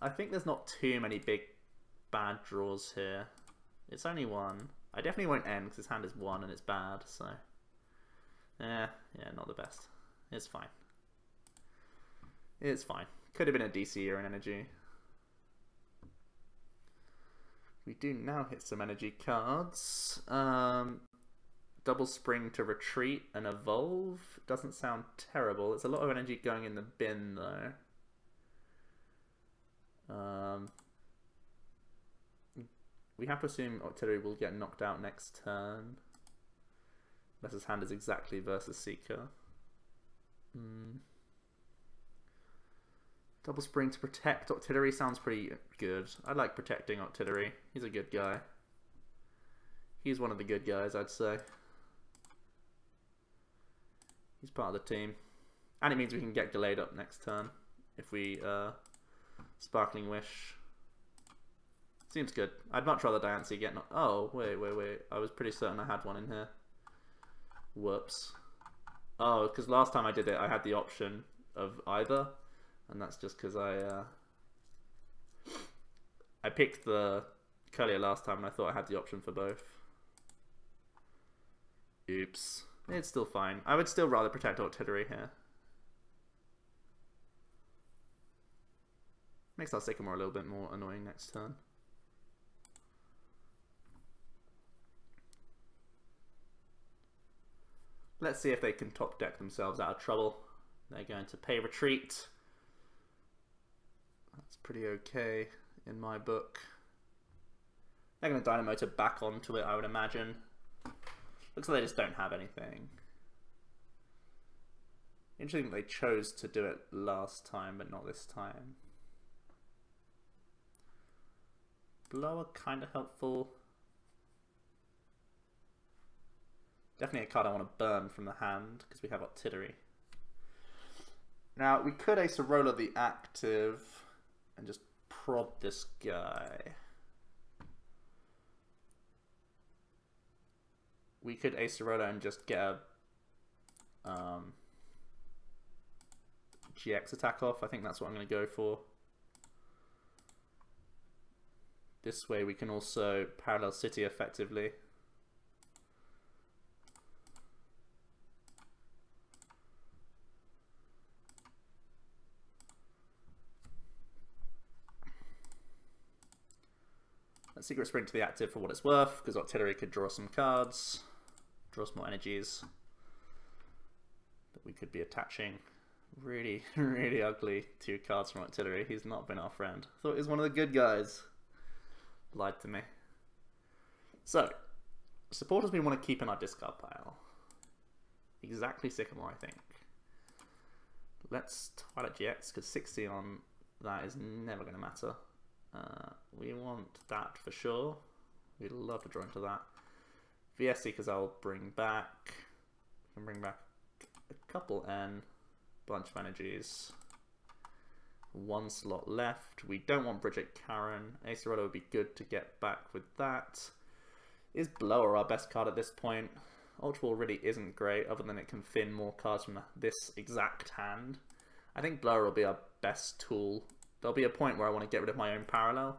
I think there's not too many big bad draws here. It's only one. I definitely won't end because his hand is 1 and it's bad, so... yeah, not the best. It's fine. It's fine. Could have been a DC or an energy. We do now hit some energy cards. Double Spring to retreat and evolve. Doesn't sound terrible. It's a lot of energy going in the bin though. we have to assume Octillery will get knocked out next turn. Unless his hand is exactly versus Seeker. Double Spring to protect Octillery sounds pretty good. I like protecting Octillery. He's a good guy. He's one of the good guys, I'd say. He's part of the team. And it means we can get Gallade up next turn if we Sparkling Wish. Seems good. I'd much rather Diancie get knocked. Oh, wait. I was pretty certain I had one in here. Whoops. Oh, because last time I did it, I had the option of either. And that's just because I picked the Kirlia last time and I thought I had the option for both. Oops. It's still fine. I would still rather protect Octillery here. Makes our Sycamore a little bit more annoying next turn. Let's see if they can top deck themselves out of trouble. They're going to pay retreat. That's pretty okay in my book. They're going to Dynamo to back onto it, I would imagine. Looks like they just don't have anything. Interesting that they chose to do it last time, but not this time. Blower, kind of helpful. Definitely a card I want to burn from the hand, because we have Octillery. Now, we could Acerola the active and just prod this guy. We could Acerola and just get a GX attack off. I think that's what I'm going to go for. This way we can also Parallel City effectively. Let's Secret Sprint to the active for what it's worth, because Octillery could draw some cards, draw some more energies that we could be attaching. Really, really ugly 2 cards from Octillery. He's not been our friend. Thought he was one of the good guys. Lied to me. So, supporters we want to keep in our discard pile. Exactly Sycamore, I think. Let's Twilight GX, because 60 on that is never going to matter. We want that for sure. We'd love to draw into that. VSC, because I'll bring back. I can bring back a couple N, bunch of energies. 1 slot left. We don't want Brigette Karen. Acerola would be good to get back with that. Is Blower our best card at this point? Ultra Ball really isn't great, other than it can fin more cards from this exact hand. I think Blower will be our best tool. There'll be a point where I want to get rid of my own Parallel,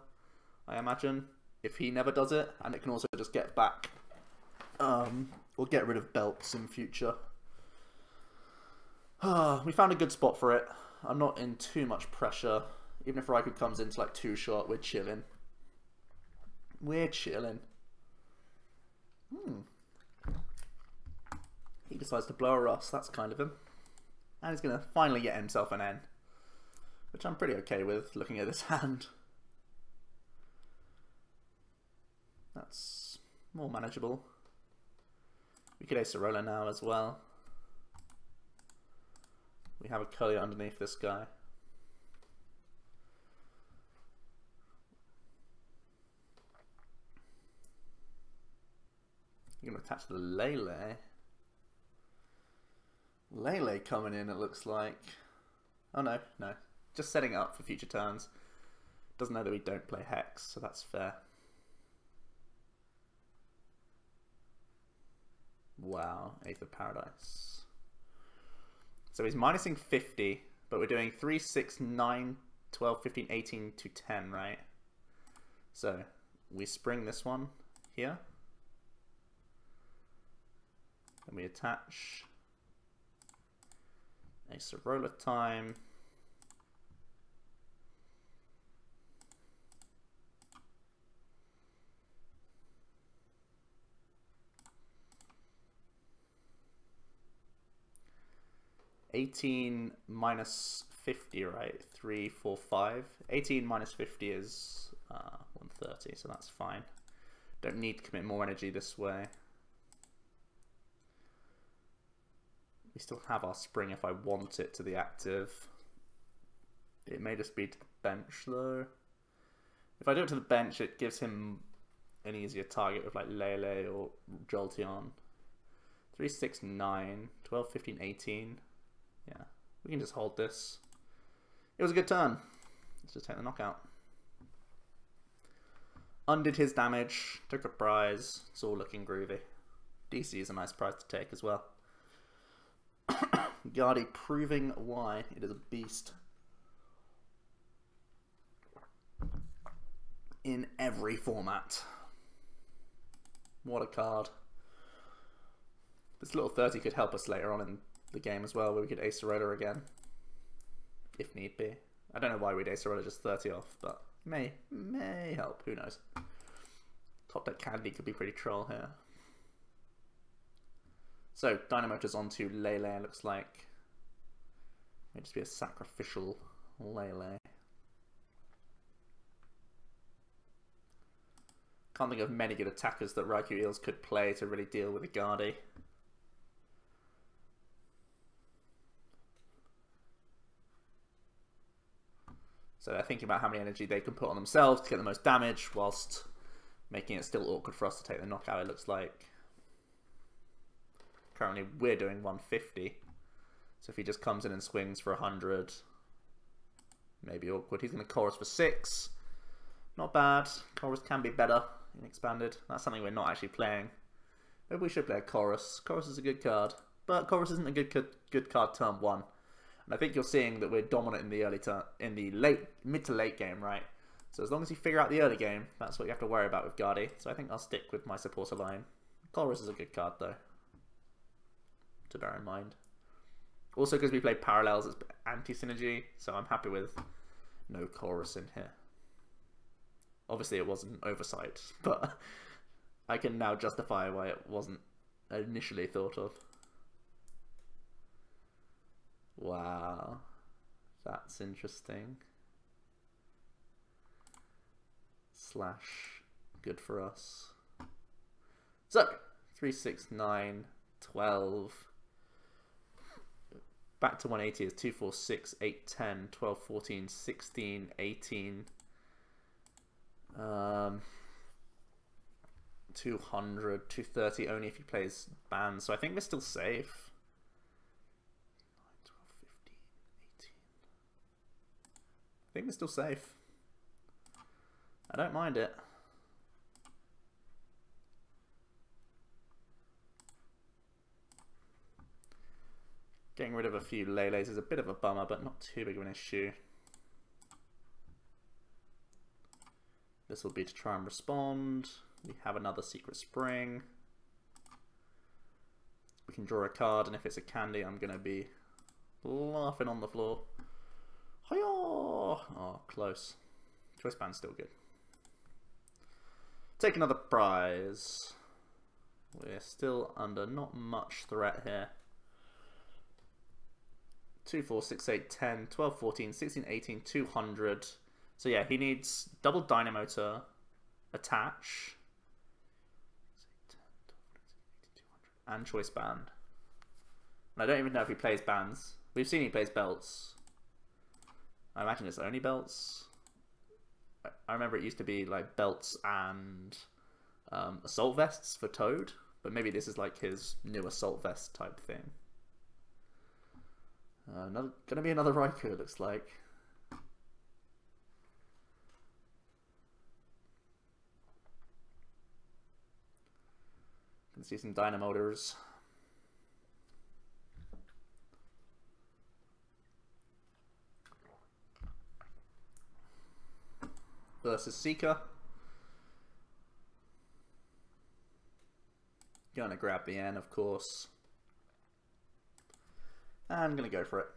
I imagine, if he never does it, and it can also just get back, or get rid of belts in future. We found a good spot for it. I'm not in too much pressure. Even if Raikou comes into like 2-shot, we're chilling. We're chilling. He decides to blow a Ross, that's kind of him. And he's going to finally get himself an N. Which I'm pretty okay with, looking at this hand. That's more manageable. We could Acerola now as well. We have a Kirlia underneath this guy. You're going to attach the Lele. Lele coming in, it looks like. Oh no, no. Just setting up for future turns. Doesn't know that we don't play Hex, so that's fair. Wow, Eighth of Paradise. So he's minusing 50, but we're doing 3, 6, 9, 12, 15, 18 to 10, right? So we spring this one here. Then we attach Acerola time. $18 minus 50, right? 3, 4, 5. 18 minus 50 is 130, so that's fine. Don't need to commit more energy this way. We still have our spring if I want it to the active. It may just be to the bench though. If I do it to the bench, it gives him an easier target with like Lele or Jolteon. 3, 6, 9, 12, 15, 18. Yeah, we can just hold this. It was a good turn. Let's just take the knockout. Undid his damage, took a prize. It's all looking groovy. DC is a nice prize to take as well. Gardy proving why it is a beast. In every format. What a card. This little 30 could help us later on in the game as well, where we could Acerola again. If need be. I don't know why we'd Acerola just 30 off, but may help. Who knows? Top deck Candy could be pretty troll here. So, Dynamotor's onto Lele, looks like. May just be a sacrificial Lele. Can't think of many good attackers that Raikou Eels could play to really deal with a Gardy. So they're thinking about how many energy they can put on themselves to get the most damage, whilst making it still awkward for us to take the knockout, it looks like. Currently we're doing 150. So if he just comes in and swings for 100, maybe awkward. He's going to chorus for 6. Not bad. Chorus can be better in Expanded. That's something we're not actually playing. Maybe we should play a Chorus. Chorus is a good card. But Chorus isn't a good card turn 1. And I think you're seeing that we're dominant in the early turn, in the mid to late game, right? So as long as you figure out the early game, that's what you have to worry about with Gardy. So I think I'll stick with my supporter line. Chorus is a good card though, to bear in mind. Also because we play Parallels, it's anti-synergy, so I'm happy with no Chorus in here. Obviously it was an oversight, but I can now justify why it wasn't initially thought of. Wow, that's interesting. Slash, good for us. So, 3, 6, 9, 12. Back to 180 is 2, 4, 6, 8, 10, 12, 14, 16, 18. 200, 230 only if he plays bans. So I think we're still safe. 9, 12, 15, 18. I think we're still safe. I don't mind it. Getting rid of a few Leles is a bit of a bummer, but not too big of an issue. This will be to try and respond. We have another Secret Spring. We can draw a card, and if it's a candy, I'm going to be laughing on the floor. Hi-ya! Oh, close. Choice band's still good. Take another prize. We're still under not much threat here. 2, 4, 6, 8, 10, 12, 14, 16, 18, 200. So yeah, he needs double Dynamotor, attach, and choice band. And I don't even know if he plays bands. We've seen he plays belts. I imagine it's only belts. I remember it used to be like belts and assault vests for Toad, but maybe this is like his new assault vest type thing. Gonna be another Raikou, it looks like. Can see some Dynamotors. Versus Seeker. Gonna grab the N, of course. I'm gonna go for it.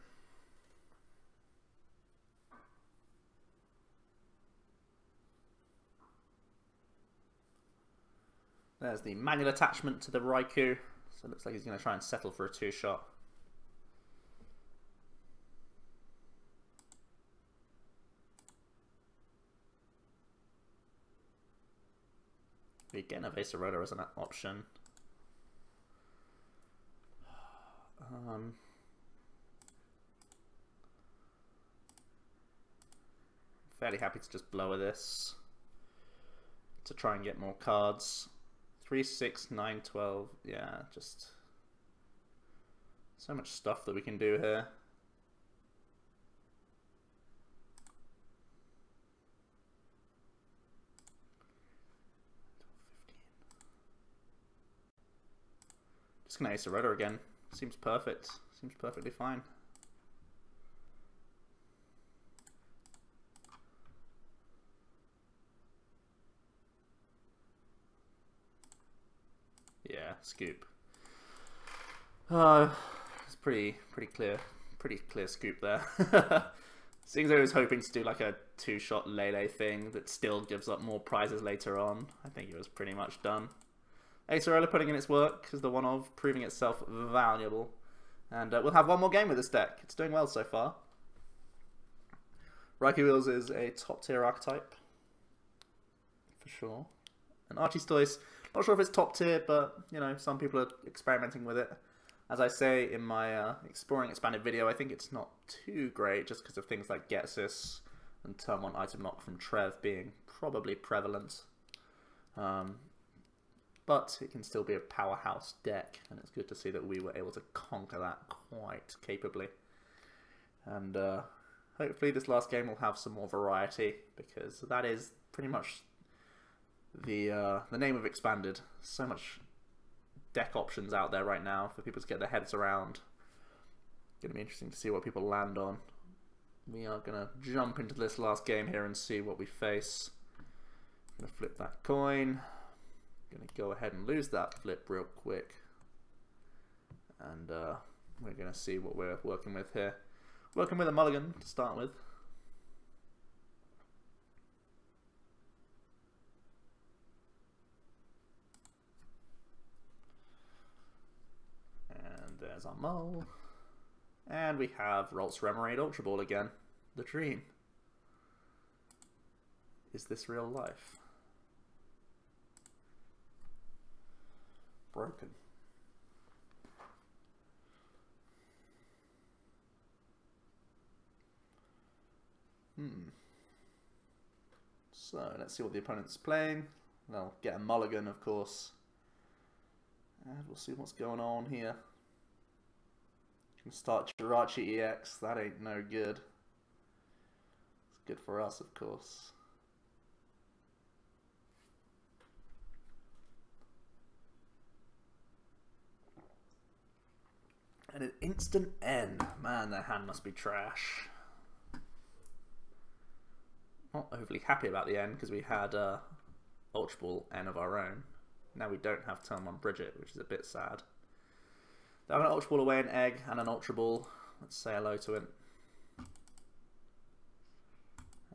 There's the manual attachment to the Raikou. So it looks like he's gonna try and settle for a 2-shot. We again of Acerola as an option. Fairly happy to just blower this to try and get more cards. 3, 6, 9, 12. Yeah, just so much stuff that we can do here. Just gonna Acerola again. Seems perfect. Seems perfectly fine. Yeah, scoop. It's pretty clear scoop there. Seems I was hoping to do like a 2-shot lele thing that still gives up more prizes later on. I think it was pretty much done. Acerola putting in its work as the one of, proving itself valuable. And we'll have one more game with this deck. It's doing well so far. Raikou Wheels is a top tier archetype, for sure. And Archistoise, not sure if it's top tier, but you know, some people are experimenting with it. As I say in my Exploring Expanded video, I think it's not too great just because of things like Getsis and turn 1 item knock from Trev being probably prevalent. But it can still be a powerhouse deck, and it's good to see that we were able to conquer that quite capably. And hopefully this last game will have some more variety, because that is pretty much the name of Expanded. So much deck options out there right now for people to get their heads around. It's going to be interesting to see what people land on. We are going to jump into this last game here and see what we face. I'm going to flip that coin. Going to go ahead and lose that flip real quick, and we're going to see what we're working with here. Working with a mulligan to start with. And there's our mull. And we have Ralts Remoraid Ultra Ball again. The dream. Is this real life? Broken. So let's see what the opponent's playing. They'll get a mulligan, of course, and we'll see what's going on here. Can start Jirachi EX. That ain't no good. It's good for us, of course. And an instant end. Man, their hand must be trash. Not overly happy about the end because we had Ultra Ball N of our own. Now we don't have turn 1 Brigette, which is a bit sad. They have an Ultra Ball away, an egg, and an Ultra Ball. Let's say hello to him.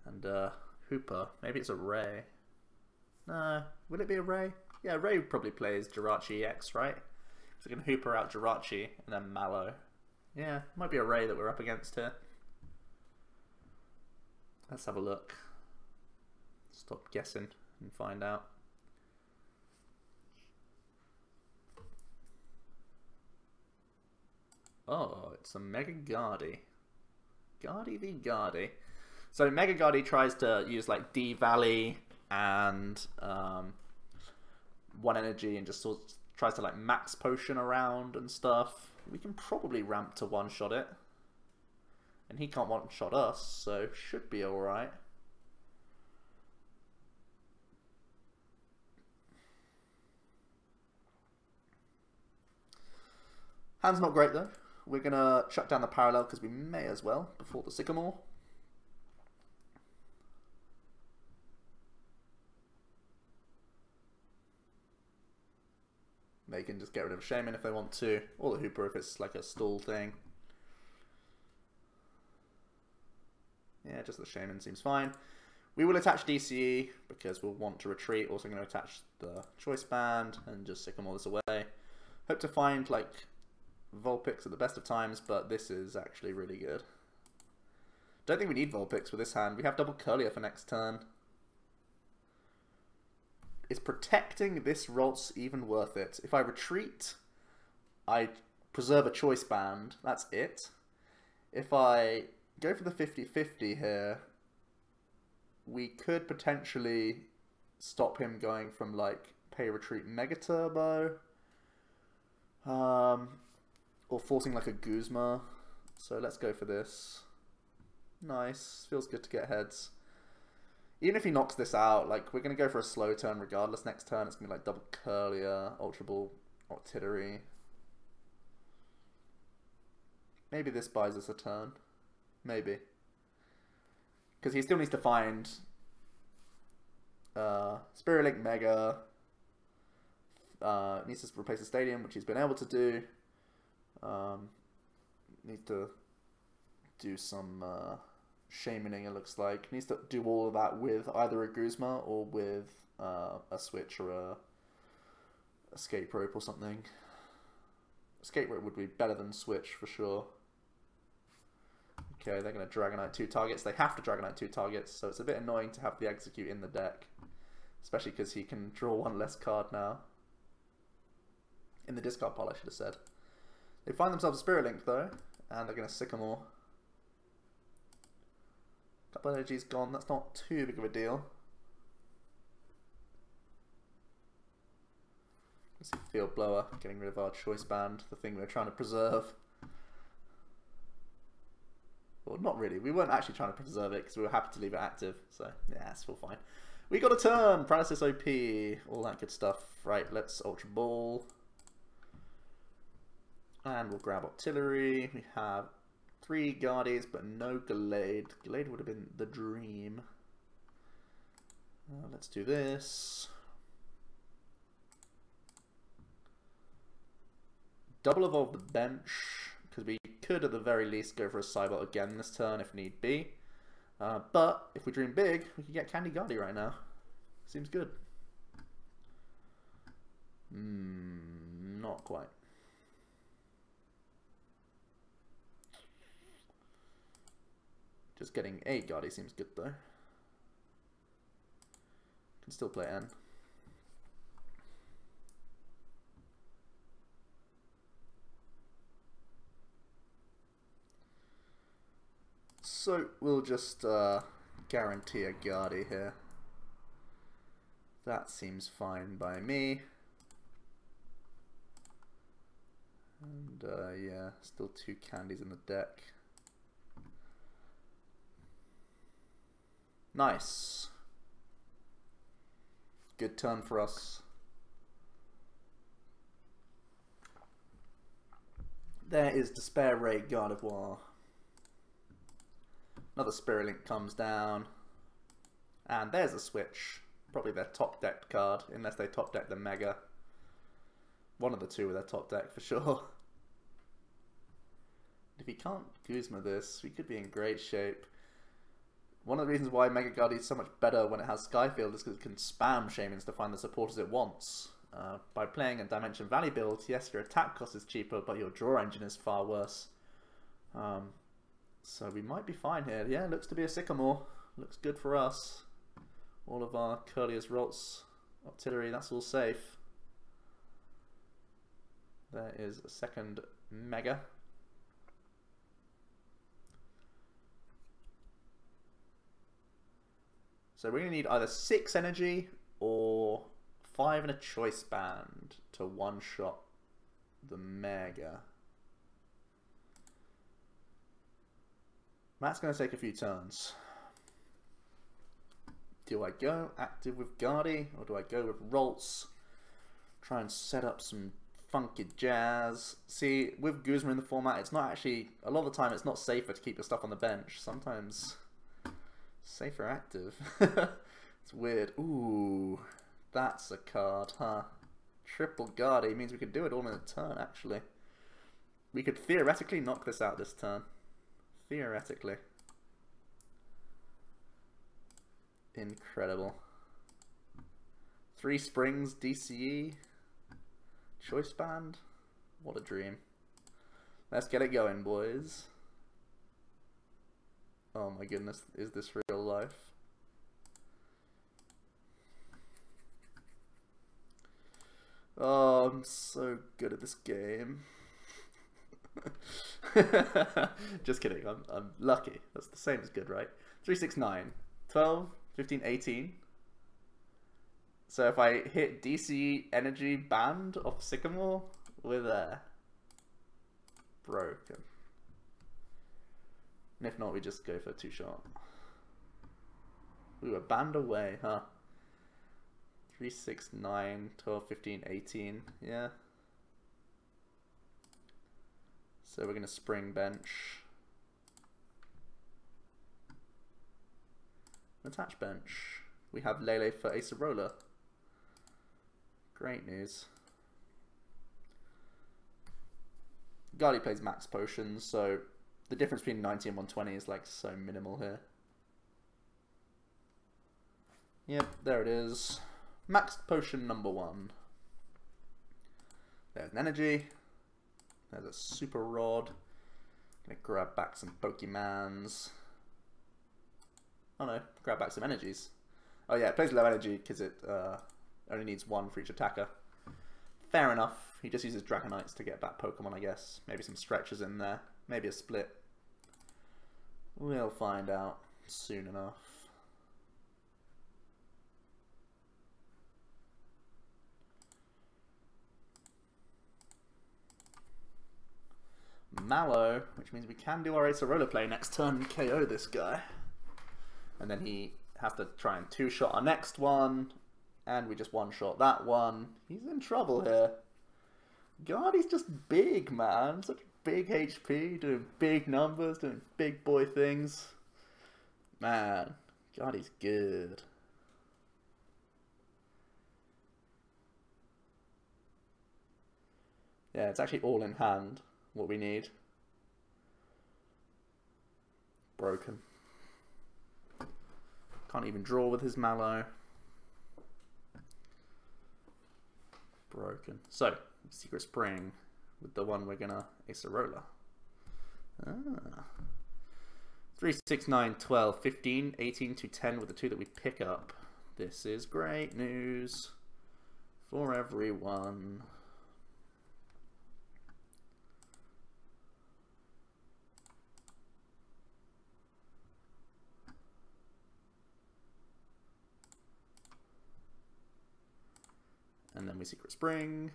And Hooper. Maybe it's a Ray. No, will it be a Ray? Yeah, Ray probably plays Jirachi EX, right? So we can Hooper out Jirachi and then Mallow. Yeah, might be a Ray that we're up against here. Let's have a look. Stop guessing and find out. Oh, it's a Mega Gardy. Gardy v Gardy. So Mega Gardy tries to use like D-Valley and 1 energy and just sort of tries to like max potion around and stuff. We can probably ramp to one-shot it. And he can't one-shot us, so should be alright. Hand's not great though. We're going to shut down the parallel because we may as well before the Sycamore. They can just get rid of Shaymin if they want to, or the Hooper if it's like a stall thing. Yeah, just the Shaymin seems fine. We will attach DCE because we'll want to retreat. Also going to attach the Choice Band and just Sycamore this away. Hope to find like Vulpix at the best of times, but this is actually really good. Don't think we need Vulpix with this hand. We have double Kirlia for next turn. Is protecting this Ralts even worth it? If I retreat, I preserve a choice band. That's it. If I go for the 50-50 here, we could potentially stop him going from like Pay Retreat Mega Turbo. Or forcing like a Guzma. So let's go for this. Nice. Feels good to get heads. Even if he knocks this out, like, we're going to go for a slow turn regardless. Next turn, it's going to be like Double Kirlia, Ultra Ball, Octillery. Maybe this buys us a turn. Maybe. Because he still needs to find Spirit Link Mega. Needs to replace the Stadium, which he's been able to do. Needs to do some Shaymining, it looks like. Needs to do all of that with either a Guzma or with a Switch or a Escape Rope or something. Escape Rope would be better than Switch for sure. Okay, they're going to Dragonite 2 targets. They have to Dragonite 2 targets, so it's a bit annoying to have the Execute in the deck. Especially because he can draw one less card now. In the discard pile, I should have said. They find themselves a Spirit Link though, and they're going to Sycamore. Couple of energies gone, that's not too big of a deal. Let's see, Field Blower, getting rid of our Choice Band, the thing we're trying to preserve. Well, not really, we weren't actually trying to preserve it because we were happy to leave it active, so yeah, it's all fine. We got a turn, Paralysis OP, all that good stuff. Right, let's Ultra Ball. And we'll grab Octillery. We have 3 Guardies, but no Gallade. Gallade would have been the dream. Let's do this. Double Evolve the bench, because we could at the very least go for a Cybot again this turn if need be. But if we dream big, we could get Candy Guardi right now. Seems good. Not quite. Just getting a Guardi seems good though. Can still play N. So we'll just guarantee a Guardi here. That seems fine by me. And yeah, still 2 candies in the deck. Nice. Good turn for us. There is Despair Ray Gardevoir. Another Spirit Link comes down. And there's a Switch. Probably their top decked card, unless they top deck the Mega. One of the two with their top deck for sure. If he can't Guzma this, we could be in great shape. One of the reasons why Mega Guardi is so much better when it has Skyfield is because it can spam Shaymins to find the supporters it wants. By playing a Dimension Valley build, yes, your attack cost is cheaper, but your draw engine is far worse. So we might be fine here. Yeah, looks to be a Sycamore. Looks good for us. All of our Kirlia's Ralts, Octillery, that's all safe. There is a second Mega. So we're going to need either 6 energy or 5 and a Choice Band to one-shot the Mega. That's going to take a few turns. Do I go active with Guardi or do I go with Ralts? Try and set up some funky jazz. See, with Guzma in the format, it's not actually, a lot of the time it's not safer to keep your stuff on the bench. Sometimes safer active. It's weird. Ooh, that's a card, huh? Triple Guardi means we could do it all in a turn, actually. We could theoretically knock this out this turn. Theoretically. Incredible. 3 Springs, DCE, Choice Band. What a dream. Let's get it going, boys. Oh my goodness, is this real life? Oh, I'm so good at this game. Just kidding, I'm lucky. That's the same as good, right? 3, 6, 9, 12, 15, 18. So if I hit DC Energy Band off Sycamore, we're there. Broken. And if not, we just go for 2-shot. We were banned away, huh? 3, 6, 9, 12, 15, 18. Yeah. So we're going to spring bench. Attach bench. We have Lele for Acerola. Great news. Gardy plays max potions, so the difference between 90 and 120 is like so minimal here. Yep, there it is. Max potion number 1. There's an energy. There's a super rod. Gonna grab back some Pokemons. Oh no, grab back some energies. Oh yeah, it plays low energy because it only needs 1 for each attacker. Fair enough. He just uses Dragonites to get back Pokemon, I guess. Maybe some stretches in there. Maybe a split. We'll find out soon enough. Mallow, which means we can do our Acerola play next turn and KO this guy. And then he has to try and 2-shot our next one, and we just 1-shot that one. He's in trouble here. God, he's just big, man. Such big HP, doing big numbers, doing big boy things. Man, God, he's good. Yeah, it's actually all in hand, what we need. Broken. Can't even draw with his Mallow. Broken. So, Secret Spring with the one we're gonna Acerola. 3, 6, 9, 12, 15, 18 to 10 with the 2 that we pick up. This is great news for everyone. And then we Secret Spring.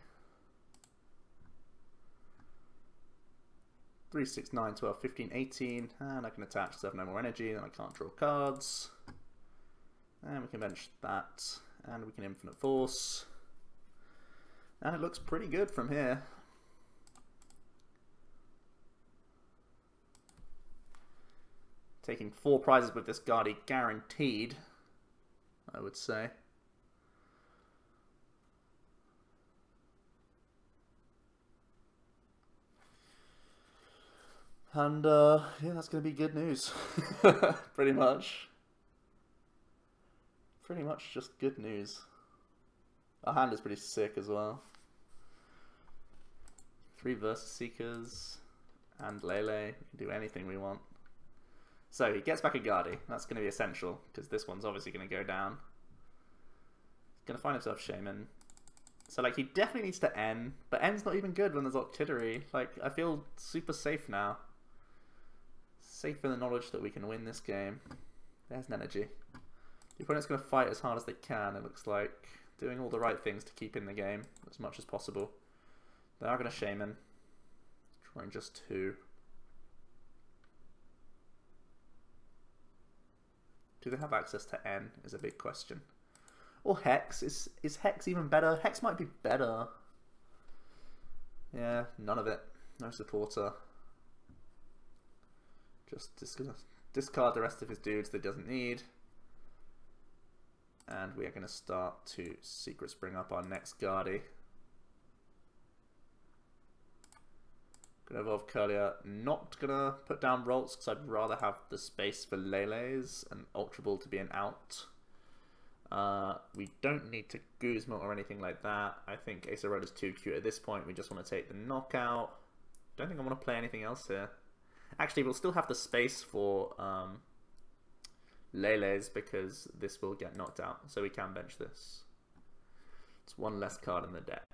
3, 6, 9, 12, 15, 18. And I can attach because I have no more energy, then I can't draw cards. And we can bench that. And we can Infinite Force. And it looks pretty good from here. Taking 4 prizes with this Gardy guaranteed, I would say. And yeah, that's going to be good news. Pretty much. Pretty much just good news. Our hand is pretty sick as well. 3 Versus Seekers and Lele. We can do anything we want. So he gets back a Gardy. That's going to be essential because this one's obviously going to go down. He's going to find himself Shaymin. So like he definitely needs to N, but N's not even good when there's Octillery. Like I feel super safe now. Safe in the knowledge that we can win this game. There's an energy. The opponent's going to fight as hard as they can, it looks like. Doing all the right things to keep in the game as much as possible. They are going to Shaymin. Drawing just 2. Do they have access to N is a big question. Or Hex. Is Hex even better? Hex might be better. Yeah, none of it. No supporter. Just discard the rest of his dudes that he doesn't need. And we are going to start to Secret Spring up our next Gardy. Going to evolve Kirlia. Not going to put down Ralts because I'd rather have the space for Lele's and Ultra Ball to be an out. We don't need to Guzma or anything like that. I think Acerola is too cute at this point. We just want to take the knockout. Don't think I want to play anything else here. Actually, we'll still have the space for Lele's because this will get knocked out, so we can bench this. It's 1 less card in the deck.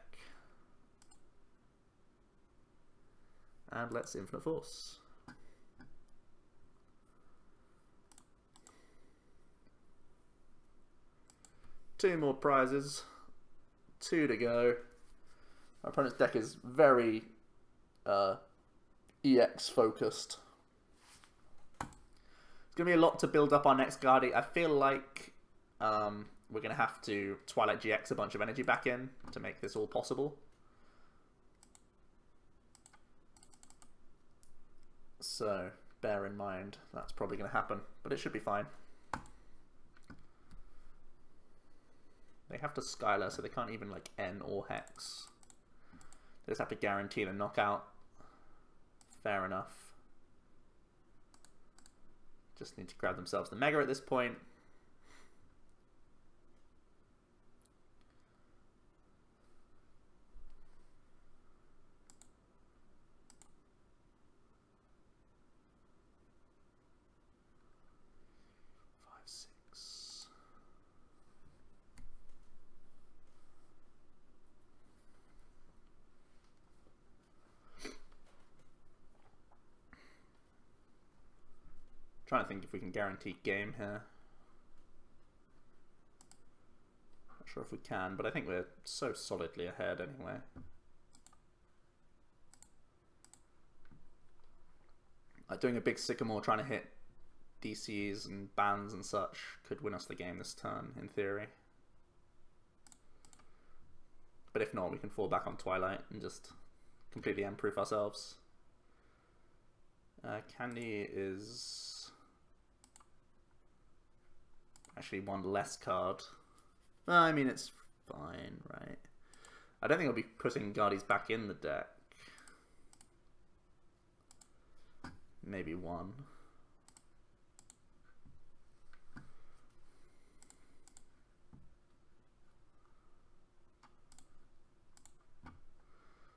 And let's Infinite Force. Two more prizes. 2 to go. Our opponent's deck is very EX focused. It's going to be a lot to build up our next Guardi. I feel like we're going to have to Twilight GX a bunch of energy back in to make this all possible. So bear in mind that's probably going to happen, but it should be fine. They have to Skylar, so they can't even like N or Hex. They just have to guarantee the knockout. Fair enough. Just need to grab themselves the Mega at this point. Trying to think if we can guarantee game here. Not sure if we can, but I think we're so solidly ahead anyway. Doing a big Sycamore trying to hit DCs and bans and such could win us the game this turn, in theory. But if not, we can fall back on Twilight and just completely M-proof ourselves. Candy is actually one less card. Well, I mean, it's fine, right? I don't think I'll be putting Guardies back in the deck. Maybe one.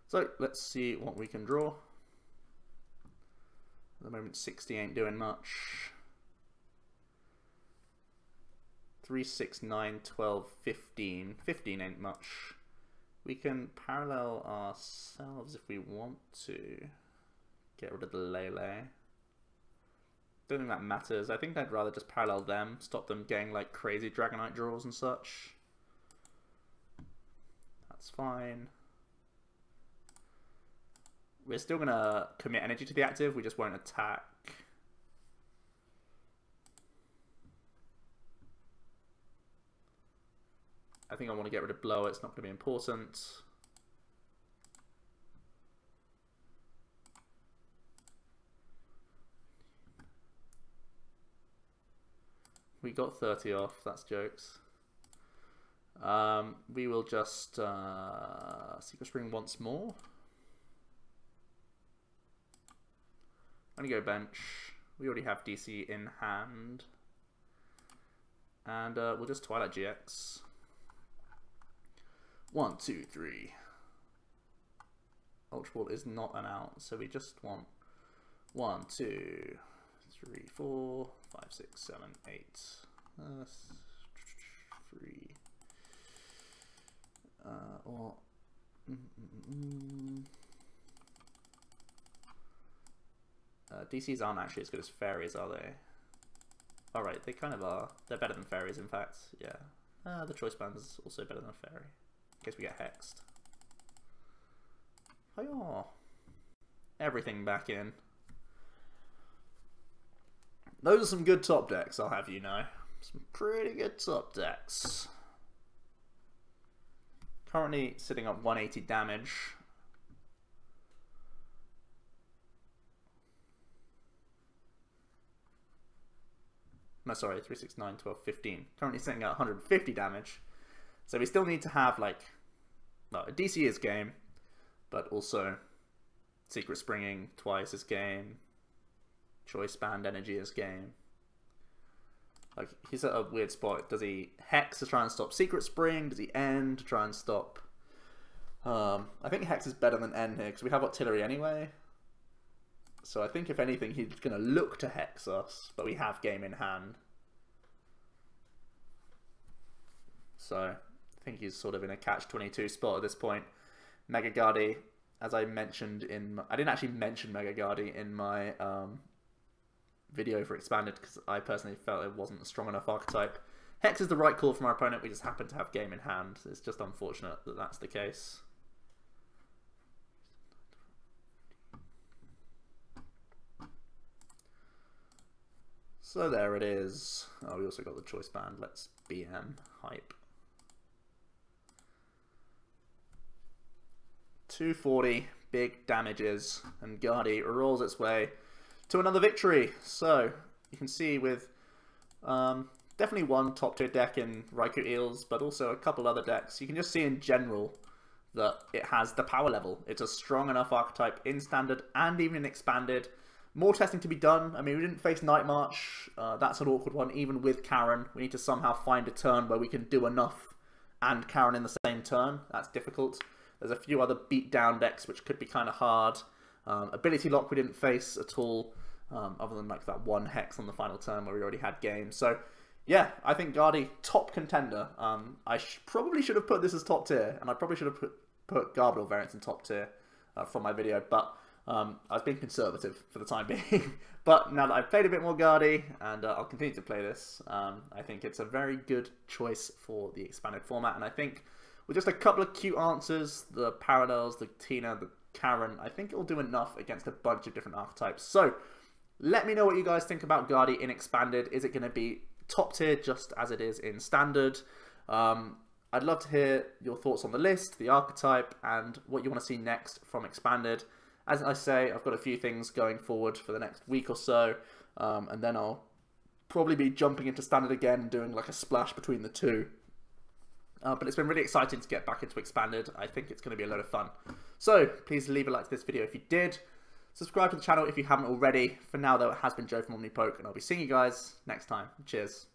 So let's see what we can draw. At the moment 60 ain't doing much. 3, 6, 9, 12, 15. 15 ain't much. We can parallel ourselves if we want to. Get rid of the lele. Don't think that matters. I think I'd rather just parallel them. Stop them getting like crazy Dragonite draws and such. That's fine. We're still going to commit energy to the active. We just won't attack. I think I want to get rid of blow. It's not going to be important. We got 30 off. That's jokes. We will just Secret Spring once more. I'm going to go bench. We already have DC in hand. And we'll just Twilight GX. 1, 2, 3. Ultra Ball is not an out, so we just want 1, 2, 3, 4, 5, 6, 7, 8. 3. Or... DCs aren't actually as good as fairies, are they? Alright, they kind of are. They're better than fairies, in fact. Yeah. The choice band is also better than a fairy. In case we get hexed. Hi-yaw. Everything back in. Those are some good top decks, I'll have you know. Some pretty good top decks. Currently sitting at 180 damage. No, sorry, 3, 6, 9, 12, 15. Currently sitting at 150 damage. So we still need to have, like, well, a DC is game, but also Secret Springing twice is game. Choice Band Energy is game. Like, he's at a weird spot. Does he Hex to try and stop Secret Spring? Does he End to try and stop... I think Hex is better than End here, because we have Octillery anyway. So I think if anything, he's going to look to Hex us, but we have game in hand. So I think he's sort of in a catch-22 spot at this point. Mega Guardi as I mentioned I didn't actually mention Mega Gardy in my video for Expanded because I personally felt it wasn't a strong enough archetype. Hex is the right call from our opponent. We just happen to have game in hand. It's just unfortunate that that's the case. So there it is. Oh, we also got the choice band. Let's BM hype. 240 big damages, and Gardy rolls its way to another victory. So you can see with definitely one top tier deck in Raikou Eels, but also a couple other decks, you can just see in general that it has the power level. It's a strong enough archetype in Standard and even in Expanded. More testing to be done. I mean, we didn't face Night March. That's an awkward one, even with Karen. We need to somehow find a turn where we can do enough and Karen in the same turn. That's difficult. There's a few other beat down decks which could be kind of hard. Ability Lock we didn't face at all, other than like that one Hex on the final turn where we already had game. So yeah, I think Gardy, top contender. I probably should have put this as top tier, and I probably should have put Gardevoir variants in top tier from my video, but I was being conservative for the time being. But now that I've played a bit more Gardy, and I'll continue to play this, I think it's a very good choice for the Expanded format, and I think with just a couple of cute answers, the Parallels, the Tina, the Karen, I think it'll do enough against a bunch of different archetypes. So let me know what you guys think about Gardy in Expanded. Is it going to be top tier just as it is in Standard? I'd love to hear your thoughts on the list, the archetype, and what you want to see next from Expanded. As I say, I've got a few things going forward for the next week or so, and then I'll probably be jumping into Standard again and doing like a splash between the two. But it's been really exciting to get back into Expanded. I think it's going to be a load of fun. So please leave a like to this video if you did. Subscribe to the channel if you haven't already. For now though, it has been Joe from OmniPoke, and I'll be seeing you guys next time. Cheers.